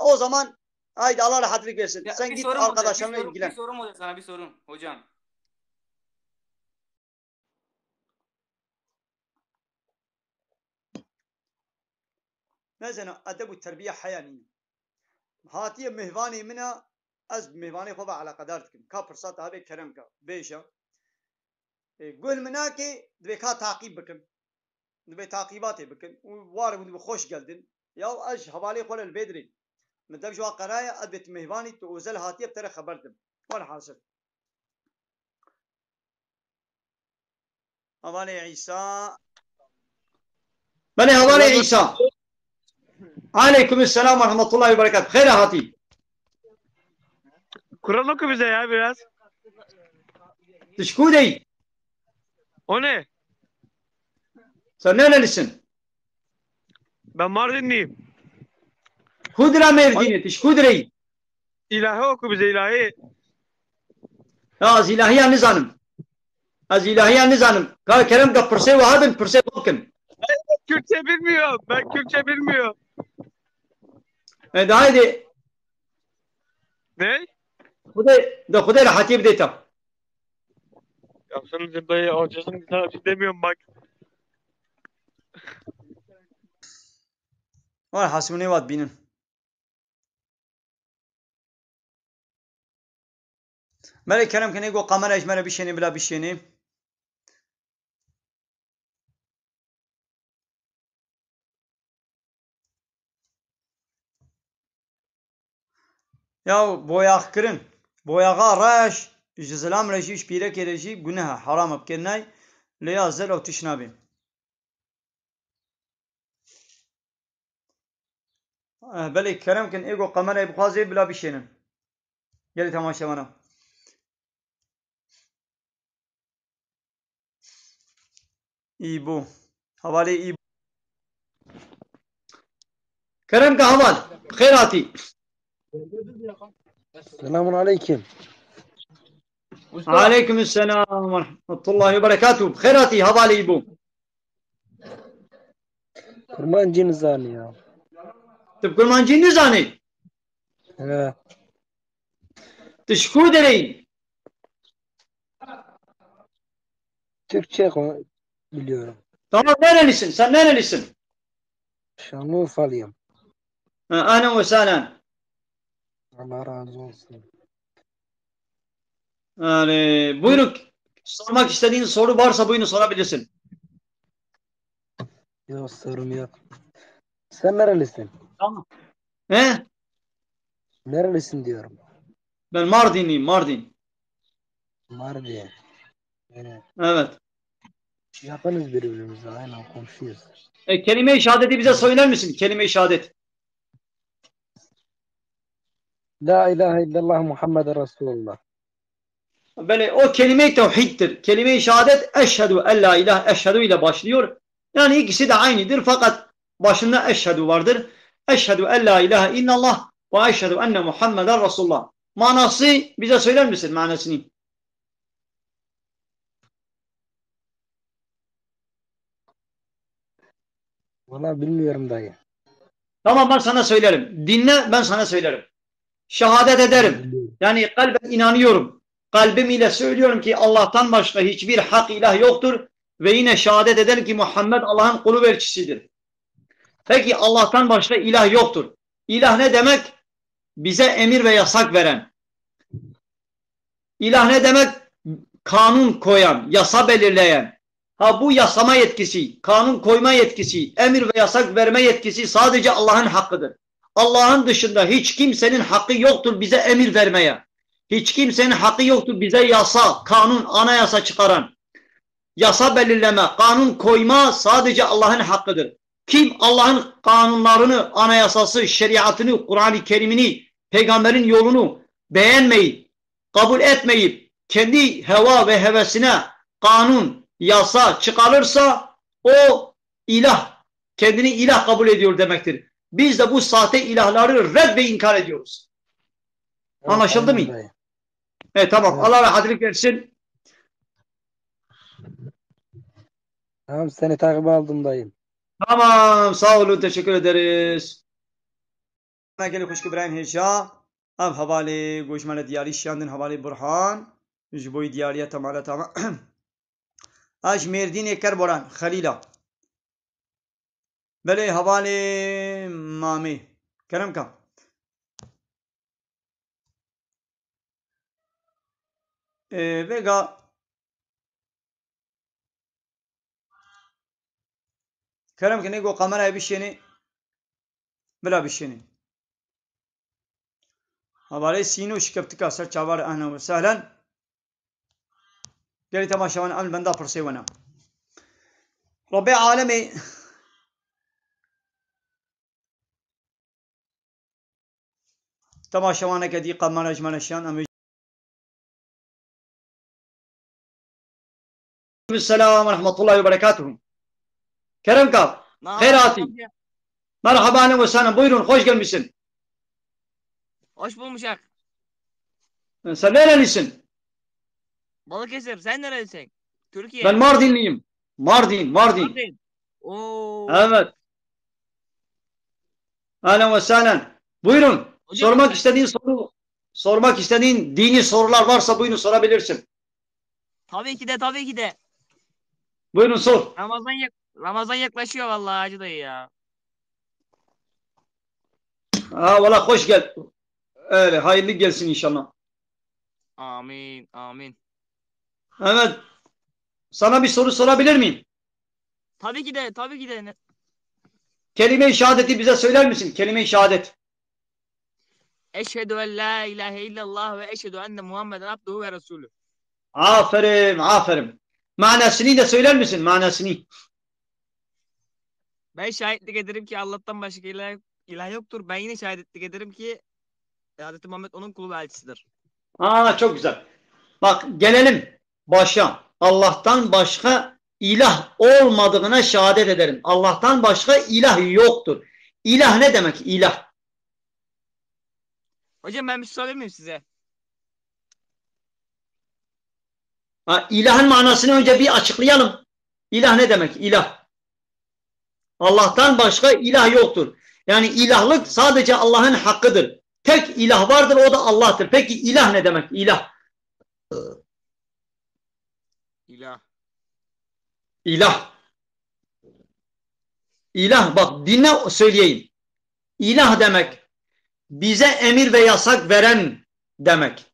O zaman haydi Allah rahatlık versin. Ya, Sen bir git sorum olacak, arkadaşlarına bir ilgilen. sorum olacak sana, bir sorum hocam. مثلا أدب التربية حيانية هاتية مهواني منها أز مهواني خبا على قدرتكم كفرصات هذه كرمك بيشا قول مناكي دبيكا تعقيب بكم دبي تعقيباتي بكم ووارد دبي خوش جلدن يا أج حوالي قول البدري من دبي جوا قراية أدبت مهواني توزل هاتية بترى خبرتم ولا حاصل حوالي عيسى بني حوالي عيسى Aleyküm selam ve rahmetullahi ve berekat. Hayır hati. Kur'an oku bize ya biraz. Teşekkür değil. O ne? Sen nerelisin? Ben Mardinliyim. Hudra mevdini. Teşekkür değil. İlahi oku bize ilahi. Ya az ilahiye nizanım. Az ilahiye nizanım. Ka kerem ka pırse vahabın pırse bakın. Kürtçe bilmiyorum. Ben Kürtçe bilmiyorum. Haydi. Ne? خدای راحتی بدیتم. Ya sen dayı acısın sana bir şey demiyorum bak. Var hasmini vat binin. Melek Kerem kene go kamera ejmere bir şeyini bila bir şeyini. Ya boyak kırın. Boyağa raş. Jizlam reji şpire kereji günah haram abkenay. Leya zel o tişnabi. Melek Kerem kene ego kamera bukhazi bila bir şeyini. Gel tamaşa bana. İbu. Havale İbu. Kerem ka haval. Khairati. Selamun aleyküm. Aleykümselam ve rahmetullahi ve berekatuhu. Khairati havale ibu. Kurmancı Nizami ya. Tıp kurmancı nizani. He. Teşekkür ederim. Türkçe biliyorum. Tamam nerelisin? Sen nerelisin? Şanlıurfalıyım. Ahlen ve sahlen. Allah razı olsun. Yani buyurun. Sormak istediğin soru varsa buyurun sorabilirsin. Yok sorum yok. Sen nerelisin? Tamam. He? Nerelisin diyorum. Ben Mardinliyim, Mardin. Mardin. Evet. Evet. Yakınız birbirimize. Aynen komşuyuz. Kelime-i şehadeti bize söyler misin? Kelime-i şehadet. La ilahe illallah Muhammed Resulullah. Böyle o kelime-i tevhiddir. Kelime-i şehadet eşhedü en la ilahe eşhedü ile başlıyor. Yani ikisi de aynıdır fakat başında eşhedü vardır. Eşhedü en la ilahe illallah ve eşhedü enne Muhammeden Resulullah. Manası bize söyler misin manasını? Valla bilmiyorum dayı. Tamam ben sana söylerim. Dinle ben sana söylerim. Şehadet ederim. Yani kalben inanıyorum. Kalbim ile söylüyorum ki Allah'tan başka hiçbir hak ilah yoktur. Ve yine şehadet ederim ki Muhammed Allah'ın kulu ve elçisidir. Peki Allah'tan başka ilah yoktur. İlah ne demek? Bize emir ve yasak veren. İlah ne demek? Kanun koyan, yasa belirleyen. Ha bu yasama yetkisi, kanun koyma yetkisi, emir ve yasak verme yetkisi sadece Allah'ın hakkıdır. Allah'ın dışında hiç kimsenin hakkı yoktur bize emir vermeye. Hiç kimsenin hakkı yoktur bize yasa, kanun, anayasa çıkaran. Yasa belirleme, kanun koyma sadece Allah'ın hakkıdır. Kim Allah'ın kanunlarını, anayasası, şeriatını, Kur'an-ı Kerim'ini, peygamberin yolunu beğenmeyip, kabul etmeyip, kendi heva ve hevesine kanun, yasa çıkarırsa o ilah, kendini ilah kabul ediyor demektir. Biz de bu sahte ilahları red ve inkar ediyoruz. Anlaşıldı mı? Evet tamam. Evet. Allah rahatlık versin. Tamam seni takip aldım dayım. Tamam sağ olun teşekkür ederiz. Gel خوش İbrahim Heja. Ab havale goşmale diyari şandın havale Burhan. Jiboy diyariye tamam. Aj Merdin Kerboran Khalila. Bele havale Mami. Kerem kam. Vega Kerem ki ne go kameraya bir şeyini bela bir şeyini. Havale Sino şikaptika sar çavar ahna ve sahlen. Gel tamaşavan amel benda persevana. Rabbi alemi tamaşavana kedi kamera ecmanşan am Selam ve rahmetullahi ve berekatuhu. Kerem Kaf, Khairati. Merhaba ve sana buyurun hoş gelmişsin. Hoş bulmuşak. Sen nerelisin? Balıkesir, sen nerelisin? Türkiye. Ben Mardinliyim. Mardin. Oo. Evet. Ahlen ve sahlen. Buyurun. Hocam, sormak istediğin soru sormak istediğin dini sorular varsa buyurun sorabilirsin. Tabii ki de, tabii ki de. Buyurun sor. Ramazan yaklaşıyor vallahi Hacı dayı ya. Ha valla hoş gel. Öyle hayırlı gelsin inşallah. Amin, amin. Evet. Sana bir soru sorabilir miyim? Tabii ki de, tabii ki de. Kelime-i şehadeti bize söyler misin? Kelime-i şehadet. Eşhedü en la ilahe illallah ve eşhedü enne Muhammeden abduhu ve resulü. Aferin, aferin. Manasını da söyler misin? Manasını. Ben şahitlik ederim ki Allah'tan başka ilah yoktur. Ben yine şahitlik ederim ki Hz. Muhammed onun kulu ve elçisidir. Çok güzel. Bak gelelim başa. Allah'tan başka ilah olmadığına şehadet ederim. Allah'tan başka ilah yoktur. İlah ne demek? İlah. Hocam ben bir şey sorayım mıyım size? İlahın manasını önce bir açıklayalım. İlah ne demek? İlah. Allah'tan başka ilah yoktur. Yani ilahlık sadece Allah'ın hakkıdır. Tek ilah vardır, o da Allah'tır. Peki ilah ne demek? İlah. İlah. İlah. İlah bak dinle söyleyeyim. İlah demek bize emir ve yasak veren demek.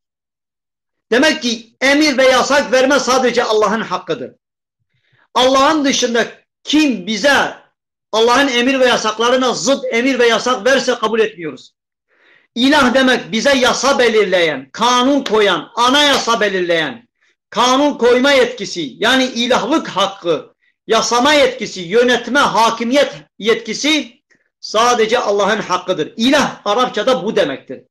Demek ki emir ve yasak verme sadece Allah'ın hakkıdır. Allah'ın dışında kim bize Allah'ın emir ve yasaklarına zıt emir ve yasak verse kabul etmiyoruz. İlah demek bize yasa belirleyen, kanun koyan, anayasa belirleyen, kanun koyma yetkisi, yani ilahlık hakkı, yasama yetkisi, yönetme, hakimiyet yetkisi sadece Allah'ın hakkıdır. İlah Arapçada bu demektir.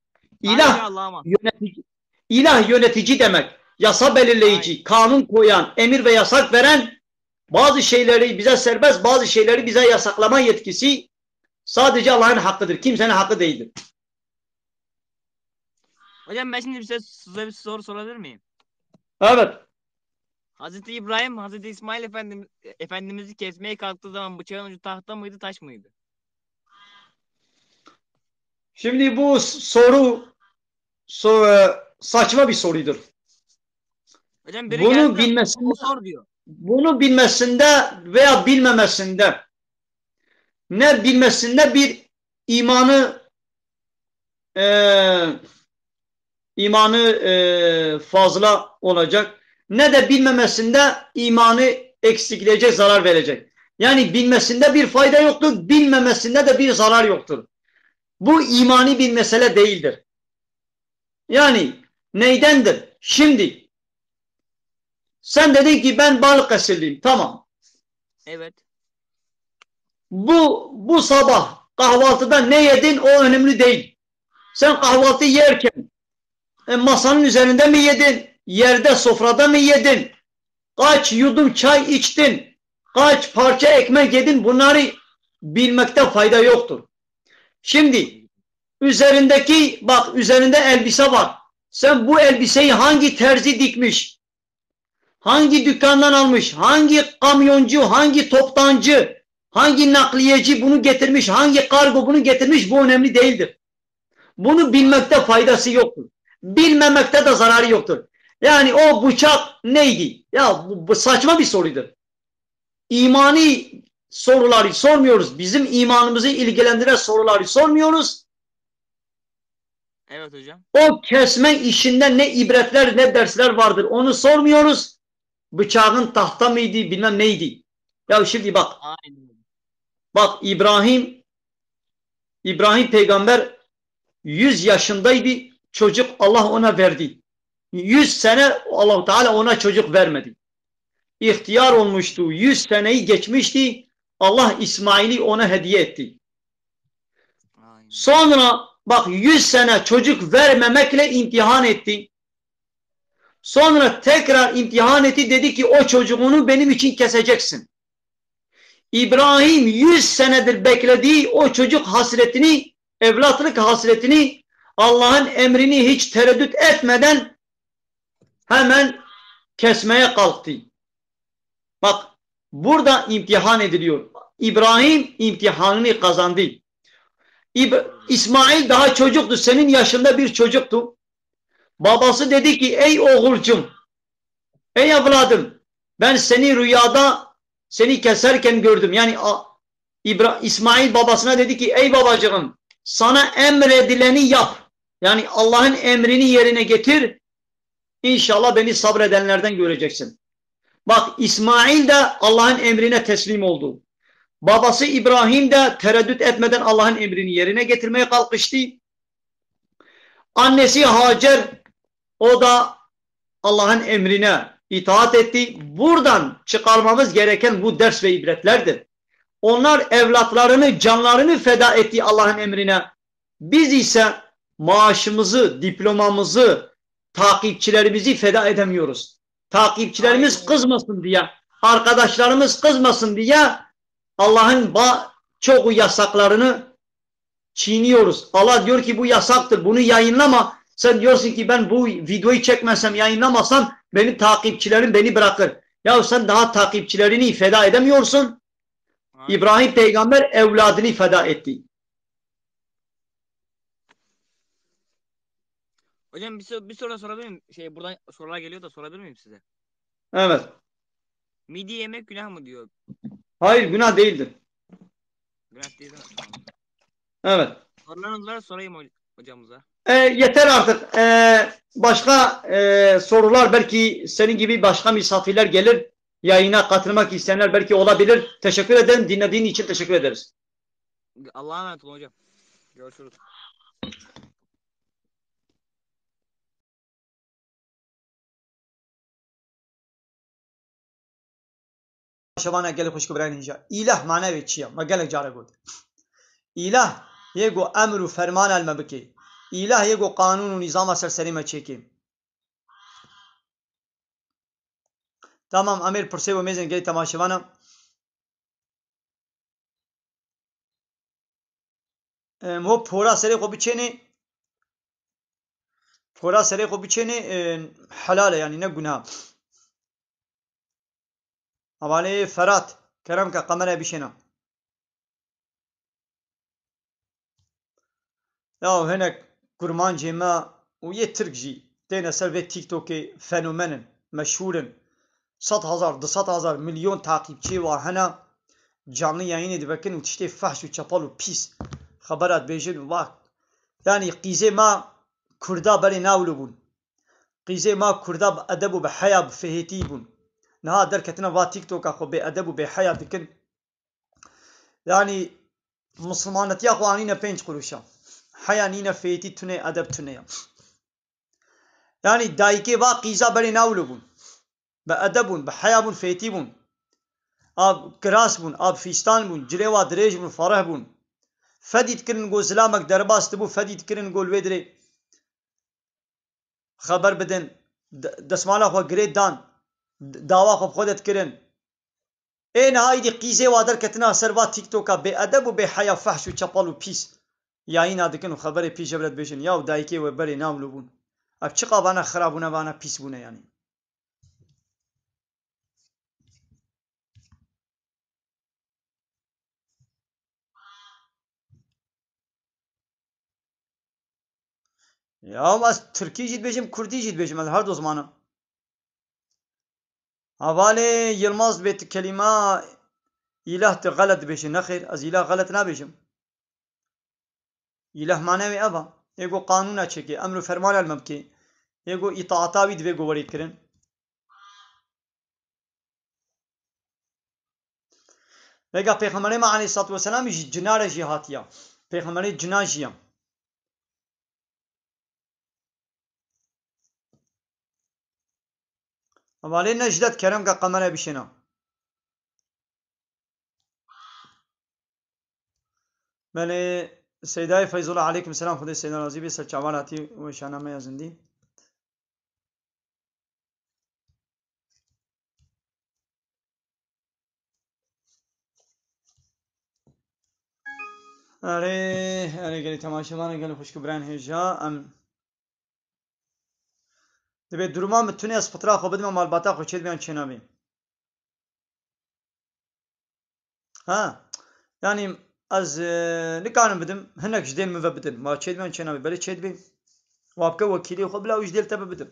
İlah yönetici demek. Yasa belirleyici, kanun koyan, emir ve yasak veren, bazı şeyleri bize serbest, bazı şeyleri bize yasaklama yetkisi sadece Allah'ın hakkıdır. Kimsenin hakkı değildir. Hocam ben şimdi size bir soru sorabilir miyim? Evet. Hazreti İbrahim, Hazreti İsmail Efendimiz'i kesmeye kalktığı zaman bıçağın ucu tahta mıydı, taş mıydı? Şimdi bu soru saçma bir sorudur. Hocam biri geldi o sor diyor. Bunu bilmesinde veya bilmemesinde, ne bilmesinde bir imanı fazla olacak, ne de bilmemesinde imanı eksikleyecek, zarar verecek. Yani bilmesinde bir fayda yoktur, bilmemesinde de bir zarar yoktur. Bu imani bir mesele değildir. Yani neydendir? Şimdi sen dedin ki ben Balıkesirliyim. Tamam. Evet. Bu sabah kahvaltıda ne yedin o önemli değil. Sen kahvaltı yerken masanın üzerinde mi yedin? Yerde, sofrada mı yedin? Kaç yudum çay içtin? Kaç parça ekmek yedin? Bunları bilmekte fayda yoktur. Şimdi üzerinde elbise var. Sen bu elbiseyi hangi terzi dikmiş? Hangi dükkandan almış? Hangi kamyoncu, hangi toptancı, hangi nakliyeci bunu getirmiş? Hangi kargo bunu getirmiş? Bu önemli değildir. Bunu bilmekte faydası yoktur. Bilmemekte de zararı yoktur. Yani o bıçak neydi? Ya bu saçma bir sorudur. İmani soruları sormuyoruz. Bizim imanımızı ilgilendiren soruları sormuyoruz. Evet hocam. O kesme işinde ne ibretler ne dersler vardır onu sormuyoruz. Bıçağın tahta mıydı bilmem neydi. Ya şimdi bak. Aynen. Bak İbrahim peygamber 100 yaşındaydı. Çocuk Allah ona verdi. 100 sene Allah-u Teala ona çocuk vermedi. İhtiyar olmuştu. 100 seneyi geçmişti. Allah İsmail'i ona hediye etti. Aynen. Sonra bak 100 sene çocuk vermemekle imtihan etti. Sonra tekrar imtihan etti. Dedi ki o çocuğunu benim için keseceksin. İbrahim 100 senedir beklediği o çocuk hasretini, evlatlık hasretini, Allah'ın emrini hiç tereddüt etmeden hemen kesmeye kalktı. Bak burada imtihan ediliyor. İbrahim imtihanını kazandı. İsmail daha çocuktu. Senin yaşında bir çocuktu. Babası dedi ki ey oğulcum, ey evladım, ben seni rüyada seni keserken gördüm. Yani İsmail babasına dedi ki ey babacığım, sana emredileni yap. Yani Allah'ın emrini yerine getir. İnşallah beni sabredenlerden göreceksin. Bak İsmail de Allah'ın emrine teslim oldu. Babası İbrahim de tereddüt etmeden Allah'ın emrini yerine getirmeye kalkıştı. Annesi Hacer, o da Allah'ın emrine itaat etti. Buradan çıkarmamız gereken bu ders ve ibretlerdir. Onlar evlatlarını, canlarını feda etti Allah'ın emrine. Biz ise maaşımızı, diplomamızı, takipçilerimizi feda edemiyoruz. Takipçilerimiz kızmasın diye, arkadaşlarımız kızmasın diye Allah'ın çoğu yasaklarını çiğniyoruz. Allah diyor ki bu yasaktır, bunu yayınlama. Sen diyorsun ki ben bu videoyu çekmezsem, yayınlamasam benim takipçilerim beni bırakır. Ya sen daha takipçilerini feda edemiyorsun. İbrahim peygamber evladını feda etti. Hocam bir soru sorabilir miyim? Buradan sorular geliyor da sorabilir miyim size? Evet. Midye yemek günah mı diyor? Hayır, günah değildir. Günah değil mi? Evet. Sorularınızı sorayım hocamıza. Yeter artık. Başka sorular, belki senin gibi başka misafirler gelir. Yayına katılmak isteyenler belki olabilir. Teşekkür ederim. Dinlediğin için teşekkür ederiz. Allah'a emanet olun hocam. Görüşürüz. شبانه گله خوش کبران اینجا ایله معنی به چیه ما گله جاره گود ایله یگو امر و فرمان المبکی ایله یگو قانون و نظام سرسری ما چیکی tamam امیر پرسه و میزن گلی تماشوانه مو پورا سری خو بچینی پورا سری خو بچینی حلاله یعنی نه گناه حواله فرات کرم که قمره بشنا یا هناك كرمان جيما ويه ترك جي تينا سلفي تيك توكي فنومن مشهور 100,000 200,000 مليون takipçi var hena canlı yayın ediyorken و تشتي فحش و çapal و pis خبرات بيجن var yani قيزي ما كردا بري ناولو بون قيزي ما كردا بأدب و بحياة بفهيتي بون نها دركتنا va تيك توك اخو بأدب و بحياة دكن yani مسلمانتي اخو انينا 5 قروشا حيانينا فهيتي تنه أدب تنه yani دايكي va قيزا بري ناولو بون بأدبون بحيابون فيتيبون آب كراسبون آب فيستان بون جريوا دريج بون فرح بون فديت كرن قول سلامك درباست بو فديت كرن قول ويدري خبر بدن دسمالا خو گريد دان داوا خو خودت كرن اين هاي دي قيزي وادر كتنا سروا تيك توكا بأدب و بحيا فحش و چپال و پيس ياين ادكن خبر پي جبرت بيشن ياو دايكي و بري ناملو بون اب چقا بانا خرابونه بانا پيس بونه يعني Ya az Türkiye jid bejim, Kurdi jid bejim her do zamanı. Havale Yılmaz bet kelima ilah te galet bejim nexir az ilah galet na bejim. İlah manevi eva. Ego kanuna çeki, emru ferman almam ki. Ego itaata vid ve govori kirin. Vega Peygamberimiz Aleyhisselatü Vesselam cinare jihatiya. Peygamberimiz cinajiyam. حواله نجدت کرم کا قمره بشنا بله سیدای فیض الله علیکم السلام خدای سیدنا رازی به سرچاوالاتی و شانامه ازندی اره گلی تماشاوانه گلی خوشکبران هجا ام دبی درمان متونی از فطره خو بدم مالباتا خو چید بیان چنابی ها yani az ne kanım dedim henek jidem mi bedin ma çed ben çenabi böyle çed bin وابکە وەکیلی خۆ بلا ویش دێل تەبە بدەم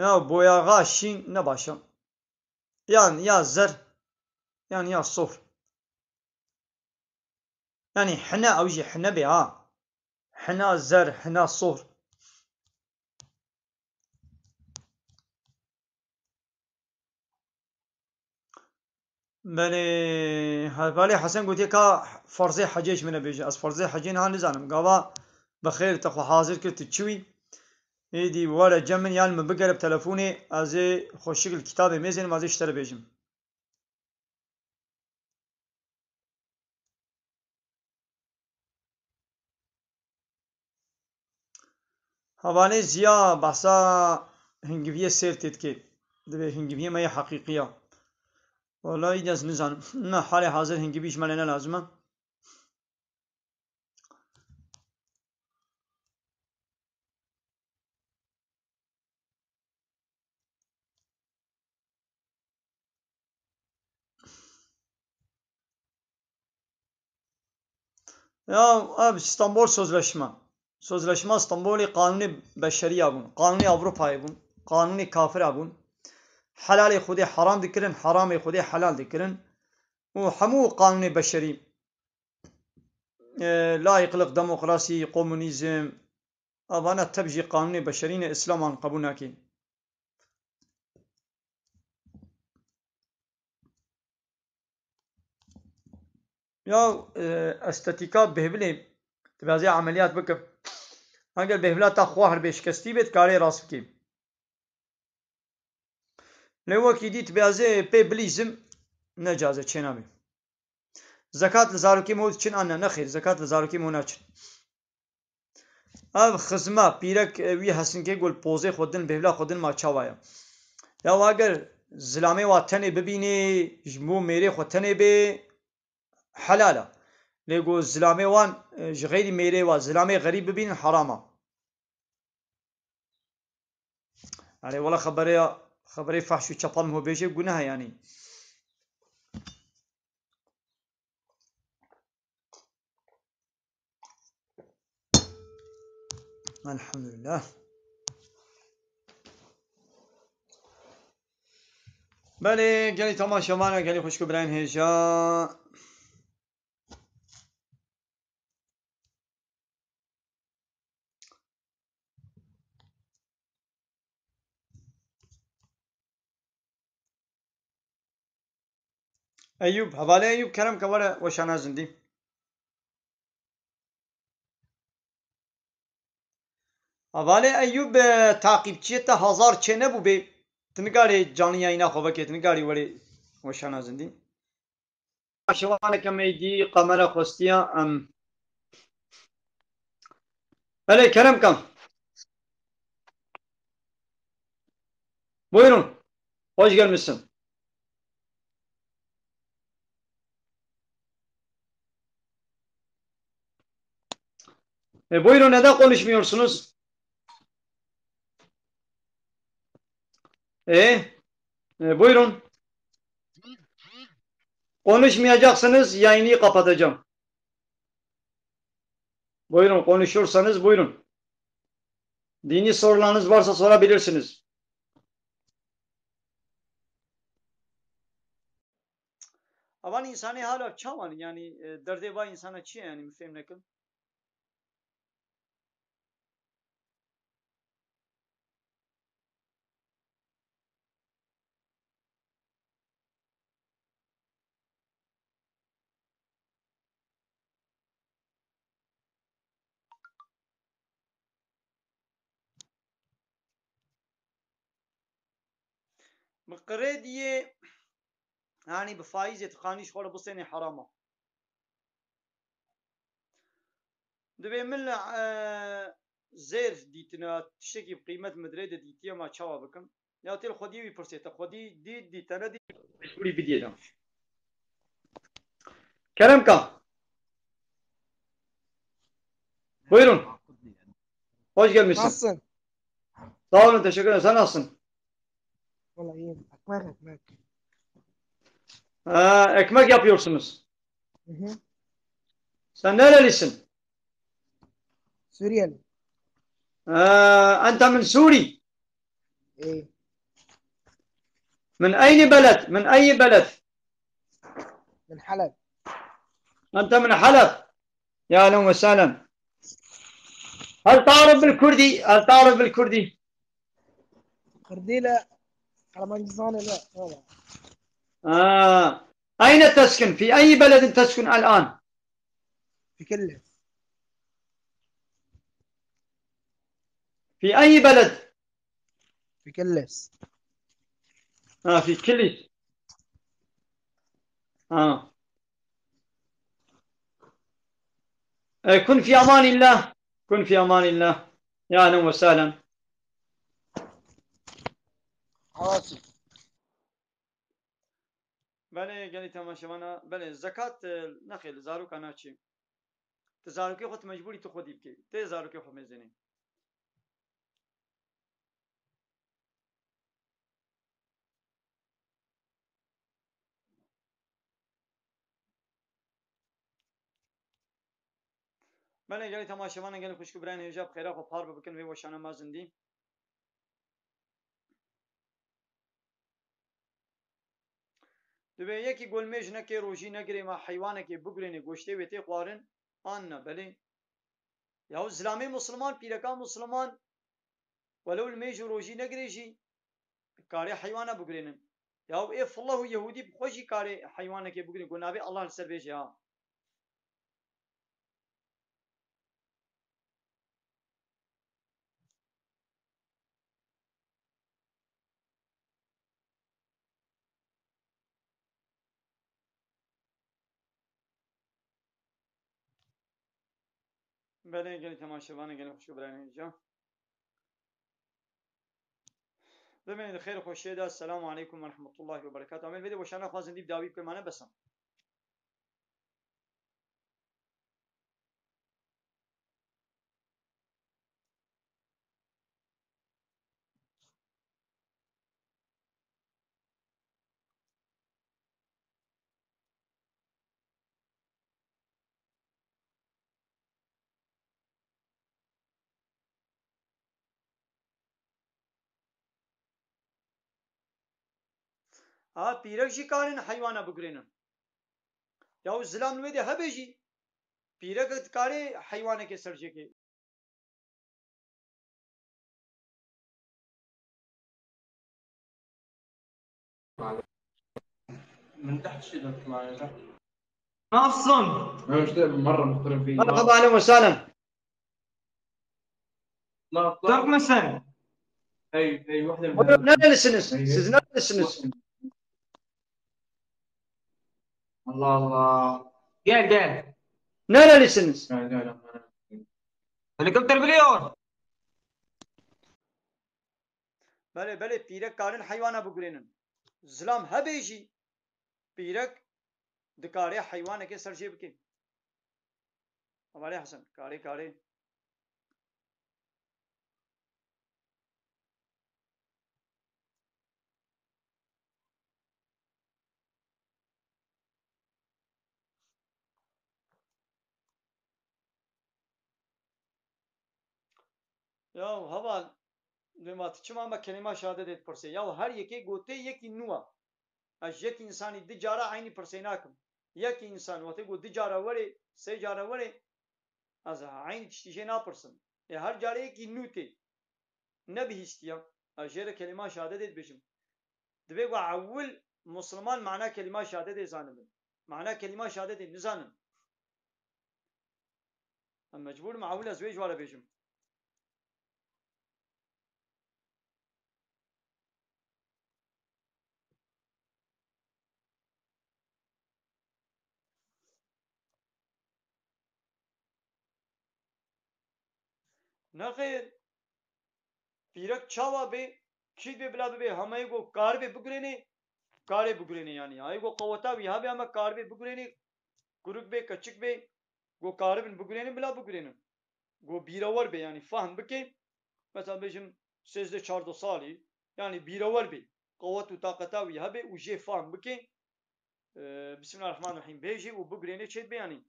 یا بۆیاغا شین نەباشە یان یا زەر یان یا سۆفر يعني حنا أوجي حنا بها حنا زر حنا صور بله بالي حسن قلت لك فرضي حجيج من بيجي أس فرضي حجين ها نزانم قابا بخير تخو حاضر كنت تشوي يدي ولا جمن يعني من بقرب تلفوني أزي خوشيك الكتاب ميزن ما زي اشتري بيجم حواله زیا بحثا هنگویه سیر تید که دبی هنگویه ما حقیقیه والله ایداز نزانم نه حال حاضر هنگویش مالنا لازمه ya abi İstanbul Sözleşme Sözleşme İstanbul'u kanuni beşeri abun kanuni Avrupa abun kanuni kafir abun حلال خودی حرام دکرن حرام خودی حلال دکرن و همو قانون بشری لایقلق دموکراسی کمونیسم آبانا تبجی قانون بشرین اسلام آن قبول نکی یا استاتیکا بهبلی تبازی عملیات بکن اگر بهبلا تا خواهر بشکستی بید کاری راست کی لوکی دیت بیازه پی بلیزم نجازه چنابی زکات لزاروکی مود چن آن نخیر زکات لزاروکی مود نچن اف خزمه پیرک وی حسن که گل پوزه خودن بهبلا خودن ما چاوایا یا اگر زلامه واتنه ببینی جمو میره خودتنه به حلاله لگو زلامه وان غیر میره و زلامه غریب ببین حرامه يعني والله خبري فحش وشطم هو بيجي قناها يعني الحمد لله بله قالي تماشا معنا قالي خوشكو براين هيجا أيوب حواله أيوب كرم كوره وشانا زندي حواله أيوب تعقیبچیه تا هزار چه نبو به تنگاری جانی اینا خوبه که تنگاری ولی وشانا زندي شوانا كميدي قمرة خوستيا بله kerem kam buyurun hoş gelmişsin buyurun neden konuşmuyorsunuz? Buyurun. Konuşmayacaksınız, yayını kapatacağım. Buyurun, konuşursanız buyurun. Dini sorularınız varsa sorabilirsiniz. Avan insani hala çaman yani derde var insana çiğ yani müfhem nekim. بقريدية يعني بفايز يتخانيش خورا بصيني حرامة دبي من زير ديتنا تشتكي بقيمة مدريد ديتيا ما تشاوا بكم يا تيل خدي ويبرسيتا خدي دي تنا دي شوري بدينا Kerem Kan buyurun hoş gelmişsin. Nasılsın? Sağ olun teşekkür ederim sen nasılsın? Vallahi iyiyim. Ekmek. Ekmek yapıyorsunuz. Hı hı. Sen nerelisin? سوريالي. أنت من سوري. ايه. من أي بلد؟ من أي بلد؟ من حلب. أنت من حلب. يا أهلا وسهلا. هل تعرف بالكردي؟ هل تعرف بالكردي؟ كردي لا. كرمانجزاني لا. والله. أين تسكن؟ في أي بلد تسكن الآن؟ في كلس. في أي بلد؟ في كلس. في كليس. كن في أمان الله. كن في أمان الله. يا أهلا وسهلا. حواسي. بله گلی تماشاوانا بله زکات نخیل زاروک انا چی تزاروکی خود مجبوری تو خودی بکی ته زاروکی خود مزنی بله گلی تماشاوانا گلی خوشکو برای هجاب خیره خود پار بکن وی وشانه مازندی دبی یکی گلمیج نکی روجی نگری ما حیوانه که بگرینی گوشته و تی قوارن آن نه بله یهو زلامی مسلمان پیرکان مسلمان ولو المیج روجی نگری جی کاری حیوانه بگرینن یهو اف الله یهودی بخوشی کاری حیوانه که بگرین گنابی الله لسر بیجی ها بله گلی تماشاوانا گلی خوشکو برای هجاب ببینید خیر خوشی ده السلام علیکم و رحمت الله و برکاته امید ویدیو باشن خوازن دیب داوی بکنم بسم ها پیرک جی کارن حیوانا بگرینن یا زلام نویدی هبه جی پیرک کاری حیوانا که سرجه که من تحت شيء تطلع يا تحت. Nasılsın? انا مش مره مختلف فيه. مرحبا أهلا وسهلا. لا اطلع. Türk müsün? اي وحده من Buyurun هذول. nerelisiniz? Siz nerelisiniz? الله الله. Gel gel. Nerelisiniz? لا لا لا. Helikopter biliyor. بله بله پیرک کارن حیوانا بگرینن زلام هبه جی پیرک دکاری حیوانا که سرجه بکن हमारे हसन कारे कारे या हवा نمات چما ما کلمه شهادت et پرسه یا هر یکی گوته یکی نوا از یک انسانی دی جارا عینی پرسه ناکم یک انسان وقتی گو دی جارا وره سه جارا وره از عین تشتیجه نپرسم هر جاره یکی نوته نبی هستیم از جره کلمه شهادت et بشم دبی گو اول مسلمان معنا کلمه شهادت زانم معنا کلمه شهادت نزانم مجبور معول از وی جواره بشم نخیر پیرک چاوا به کی به بلا به همه گو کار به بگرینی کار بگرینی یعنی ای گو قوتا وی ها به اما کار به بگرینی گروک به کچک به گو کار به بگرینی بلا بگرینی گو بیراور به yani فهم بکن مثلا بجم 13-14 سالی yani بیراور به قوت و طاقتا وی ها به و جه فهم بکن بسم الله الرحمن الرحیم بیجی و بگرینی چید به yani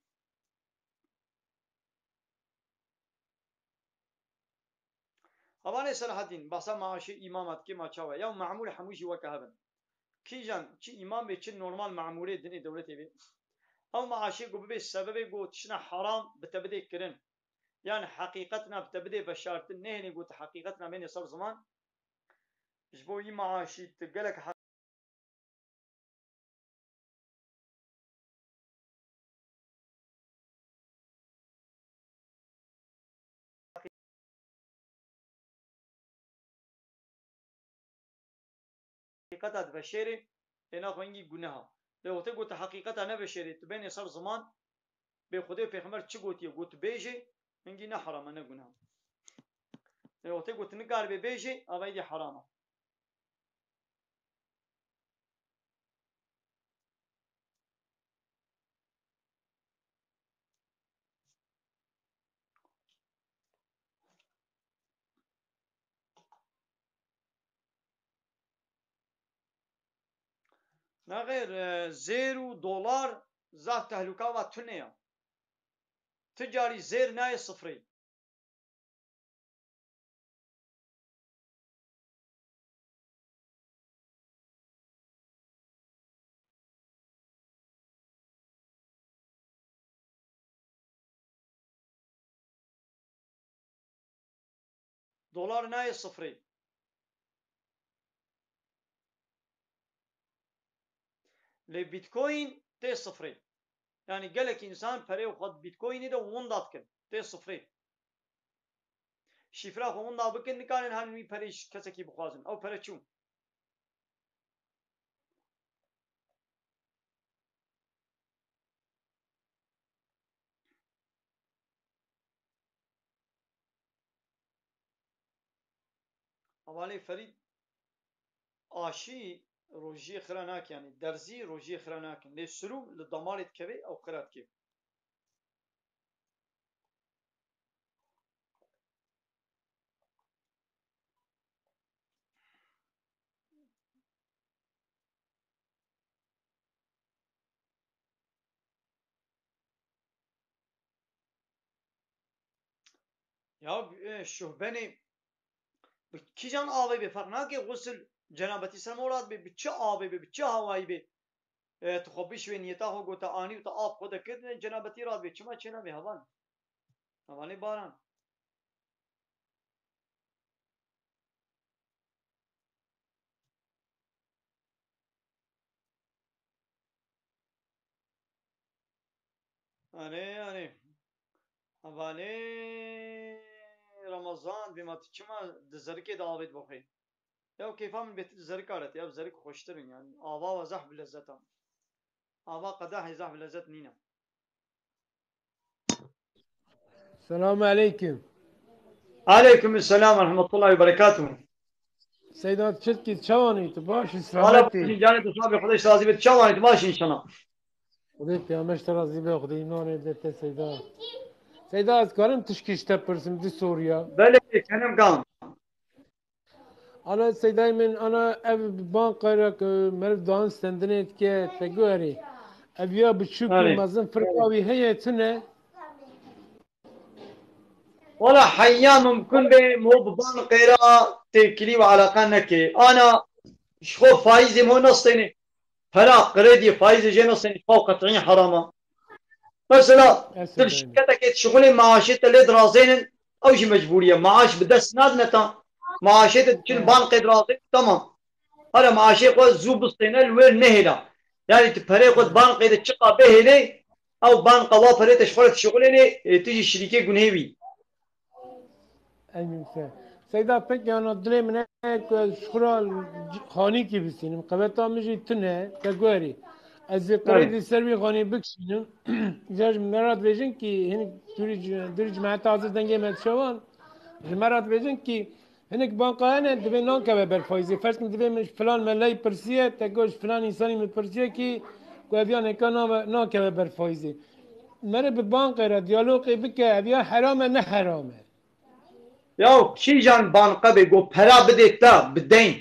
Havane Selahaddin basa maaşı imamat ki maçava ya ma'mul hamuji ve kahaben. Kijan ki imam için normal ma'mule dini devlet evi. Ama maaşı bu bir sebebi bu tişna haram bitebede kirin. Yani hakikatna bitebede beşartın nehni bu hakikatna men yasar zaman. İş bu maaşı tgelek حقیقت بشری اینا خونگی گناه به وقتی گوت حقیقت نه بشری تو بین سر زمان به خدا پیغمبر چی گوتیه گوت بیجی منگی نه حرامه نه گناه به وقتی گوت نکار به بیجی اوای دی حرامه نه غیر زیر و دلار زاه تهلوکا و تنیا تجاری زیر نه صفری دلار نه صفری لی بیت کوین ته صفری yani gelek insan pere xod bitcoin'i de on dat kin te sıfırı şifre xon da bikin nikanin hani pere keseki bixwazin ew pere çû havale ferid aşi roji xiranak yani derzi roji xiranak ne sürü li damaret keve ew xirat kev ya şuhbeni kijan ağabey be fark ki gusül cenabeti sen morad be biçe ağabey be biçe havayı be تخبيش وين يتاهو قوتا آني وتا آب خدا كدن جنابتي راد بي چما چنا بي هوان هواني باران أني هواني رمضان بما تچما دزركي دعوت بخي يا كيف من بيت دزرك قالت يا بزرك خوشترين يعني آوا وزح بلزتهم آوا قدح يزح بلزت نينا السلام عليكم. عليكم السلام ورحمة الله وبركاته. سيدات شتكي تشواني تباش على سلامتي. باشين جاني تصابي خديش رازي بتشواني تباشي إن شاء الله. خديت يا مشترى زيبا خدي نوني دت سيدات. سيدات كارم تشكيش تبرسم دي سوريا. بله كنم كان. أنا سيداي من أنا أب بان قيرك مرف دان سندنيت كي تقولي أبيا بتشوكي مازن فرقاوي هي تنه. ولا حيا ممكن به مو ببان قراءة تكلي وعلاقة نكي أنا شخو فايزي مو نصيني فلا قريدي فايزي جي نصيني فوق قطعين حرامة مثلا تل شركتك شغلي معاشي تلي درازين أو شي مجبورية معاش بدس ناد نتا معاشي تل بان قيد رازين تمام هذا معاشي قوة زوب الصينة الوير نهلا يعني تفري قوة بان قيد تشقى بهلي أو بان قوا فري تشغلت شغلي تيجي شركة جنهوي أيوة سيدا peki yani dilemine şural khani ki bisinim qaveta miji tune tagwari az qredi servi khani bikşinim jaj merat vejin ki hani duri cemaat aziz denge met şavan merat vejin ki هناك بانقانا دبي نون كبا بالفايزي فرس من دبي مش فلان ملاي برسيه تقولش فلان انساني من برسيه كي كوافيان كان نون كبا بالفايزي مر ببانقرا ديالوجي بك ابيا حرام نه حرامه Ya kîjan banka be go para bide ta bideyn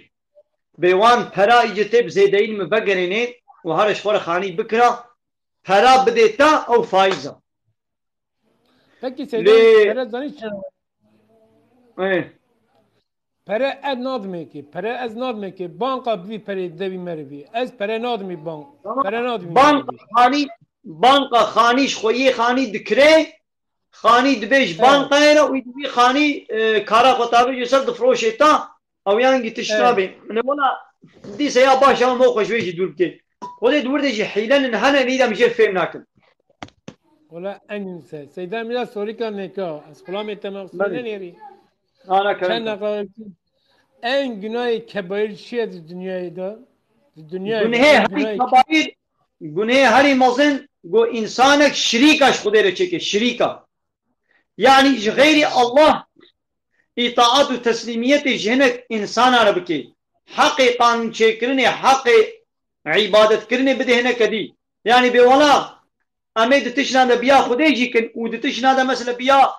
be wan para icete bzêdeyn mi vegerînê û her eşxwar xanî bikira para bide ta ew faiza. Peki Seydan Ferhat zanî پره اد نادمه که پره از نادمه که بانکا بی پره دوی مروی از پره نادمی بانک پره نادمی بانکا خانیش خویی خانی دکره خانی دبیش بانکا اینا وی دوی خانی کارا خطابه جسر دفروشتا او یانگی تشنابه من ولا دیسه یا باشا مو خوشویجی دور بکن خود دور دیجی حیلن نهنه نیدم جه فهم نکن ولا انسى سيدا ملا سوري كان نكا اسقلام التمغسل نيري انا كان كلام نقول en günah kebair şey dünyayı da dünyayı günah hari kebair günah hari mazın go insanek şirikaş khudere çeke şirika yani gayri Allah itaat ve teslimiyet jenek insan arabki hakkı kanun çekirine hakkı ibadet kirine bedehne kedi yani be wala amed tishna da biya khudayji kin u tishna da mesela biya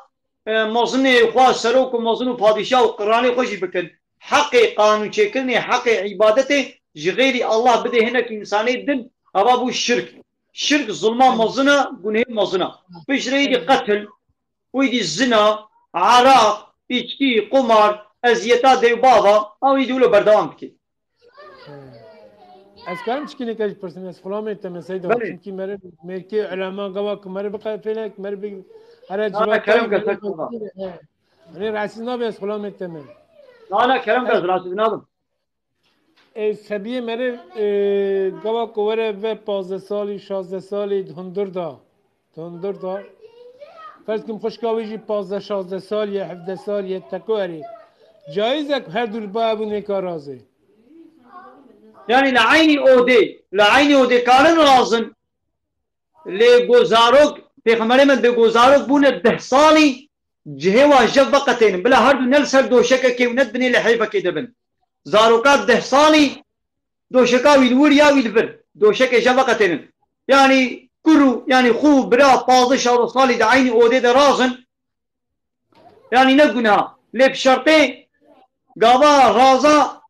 mazın khwa sarok mazın padişah qur'ani khoşi bikin hakkı kanun çekirine hakkı ibadeti gayri Allah bedehne ki insani din ama bu şirk şirk zulma mazına günah mazına bişreydi katil uydi zina arak içki kumar eziyeta dev baba ama idulu berdavam ki از کارم چکی نکاش پرسیم از خلام ایتم سیدا چونکی مره مرکی علما گوا کمره بقى فينك مره بي هر جواب كلام كسر انا راسي نابي از خلام ایتم انا كلام كسر راسي نابم سبیه مره گوا کوره و 15 سالی 16 سالی هندر دا فرض کنم خوشکاویجی 15 16 سالی 17 سالی تکوری جایزه هر دور بابو نکارازه yani لعینی اوده کارن لازم لگزارک پیغمبر من بگزارک بونه 10 سالی جهه واجب وقتين بلا هر دو نل سر دوشکه که ونت بنی لحیفه که دبن زاروکات 10 سالی دوشکا ویلور یا ویلبر دوشکه جه وقتين yani kuru yani khu bira 15 سالی لعینی اوده درازن yani ne günah lep şartı gava raza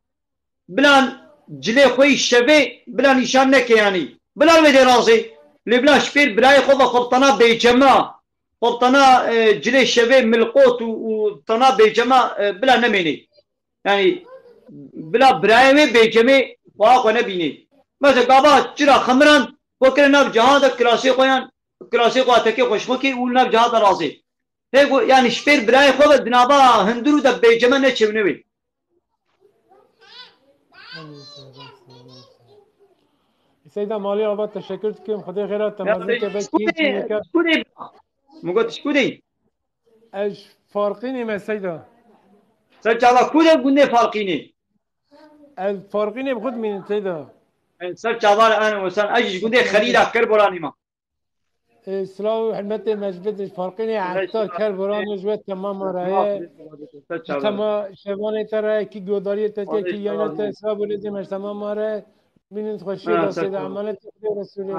bilan جلي خوي الشبي بلا نشان نك يعني بلا ودي راسي لبلا شبير بلا يخوض خبطنا بجماعة خبطنا جلي الشبي ملقوت وطنا بجماعة بلا نميني يعني بلا برايمي بجمي واقع نبيني مثلا قابا جرا خمران فكر ناب جهاد كلاسي خويان كلاسي خواتك خوشمكي ولناب جهاد راسي هيك يعني شبير بلا يخوض دنابا هندرو دا بجماعة نتشبنوي سيدا مالي أبا تشكر كم خدي خيرات تمازن كبك شكودي مقول شكودي ايش فارقيني ما سيدا سجلا كودي قلنا فارقيني الفارقيني بخد من سيدا سجلا أنا وسان أجي قلنا خليل كربوراني ما سلاو حلمتي مجبت فارقيني عطار كربوراني جوات تمام رأي تمام شباني ترى كي جوداري تكي كي يانا تساب ولدي مش تمام رأي بینید خوشی داشته عملت رسولی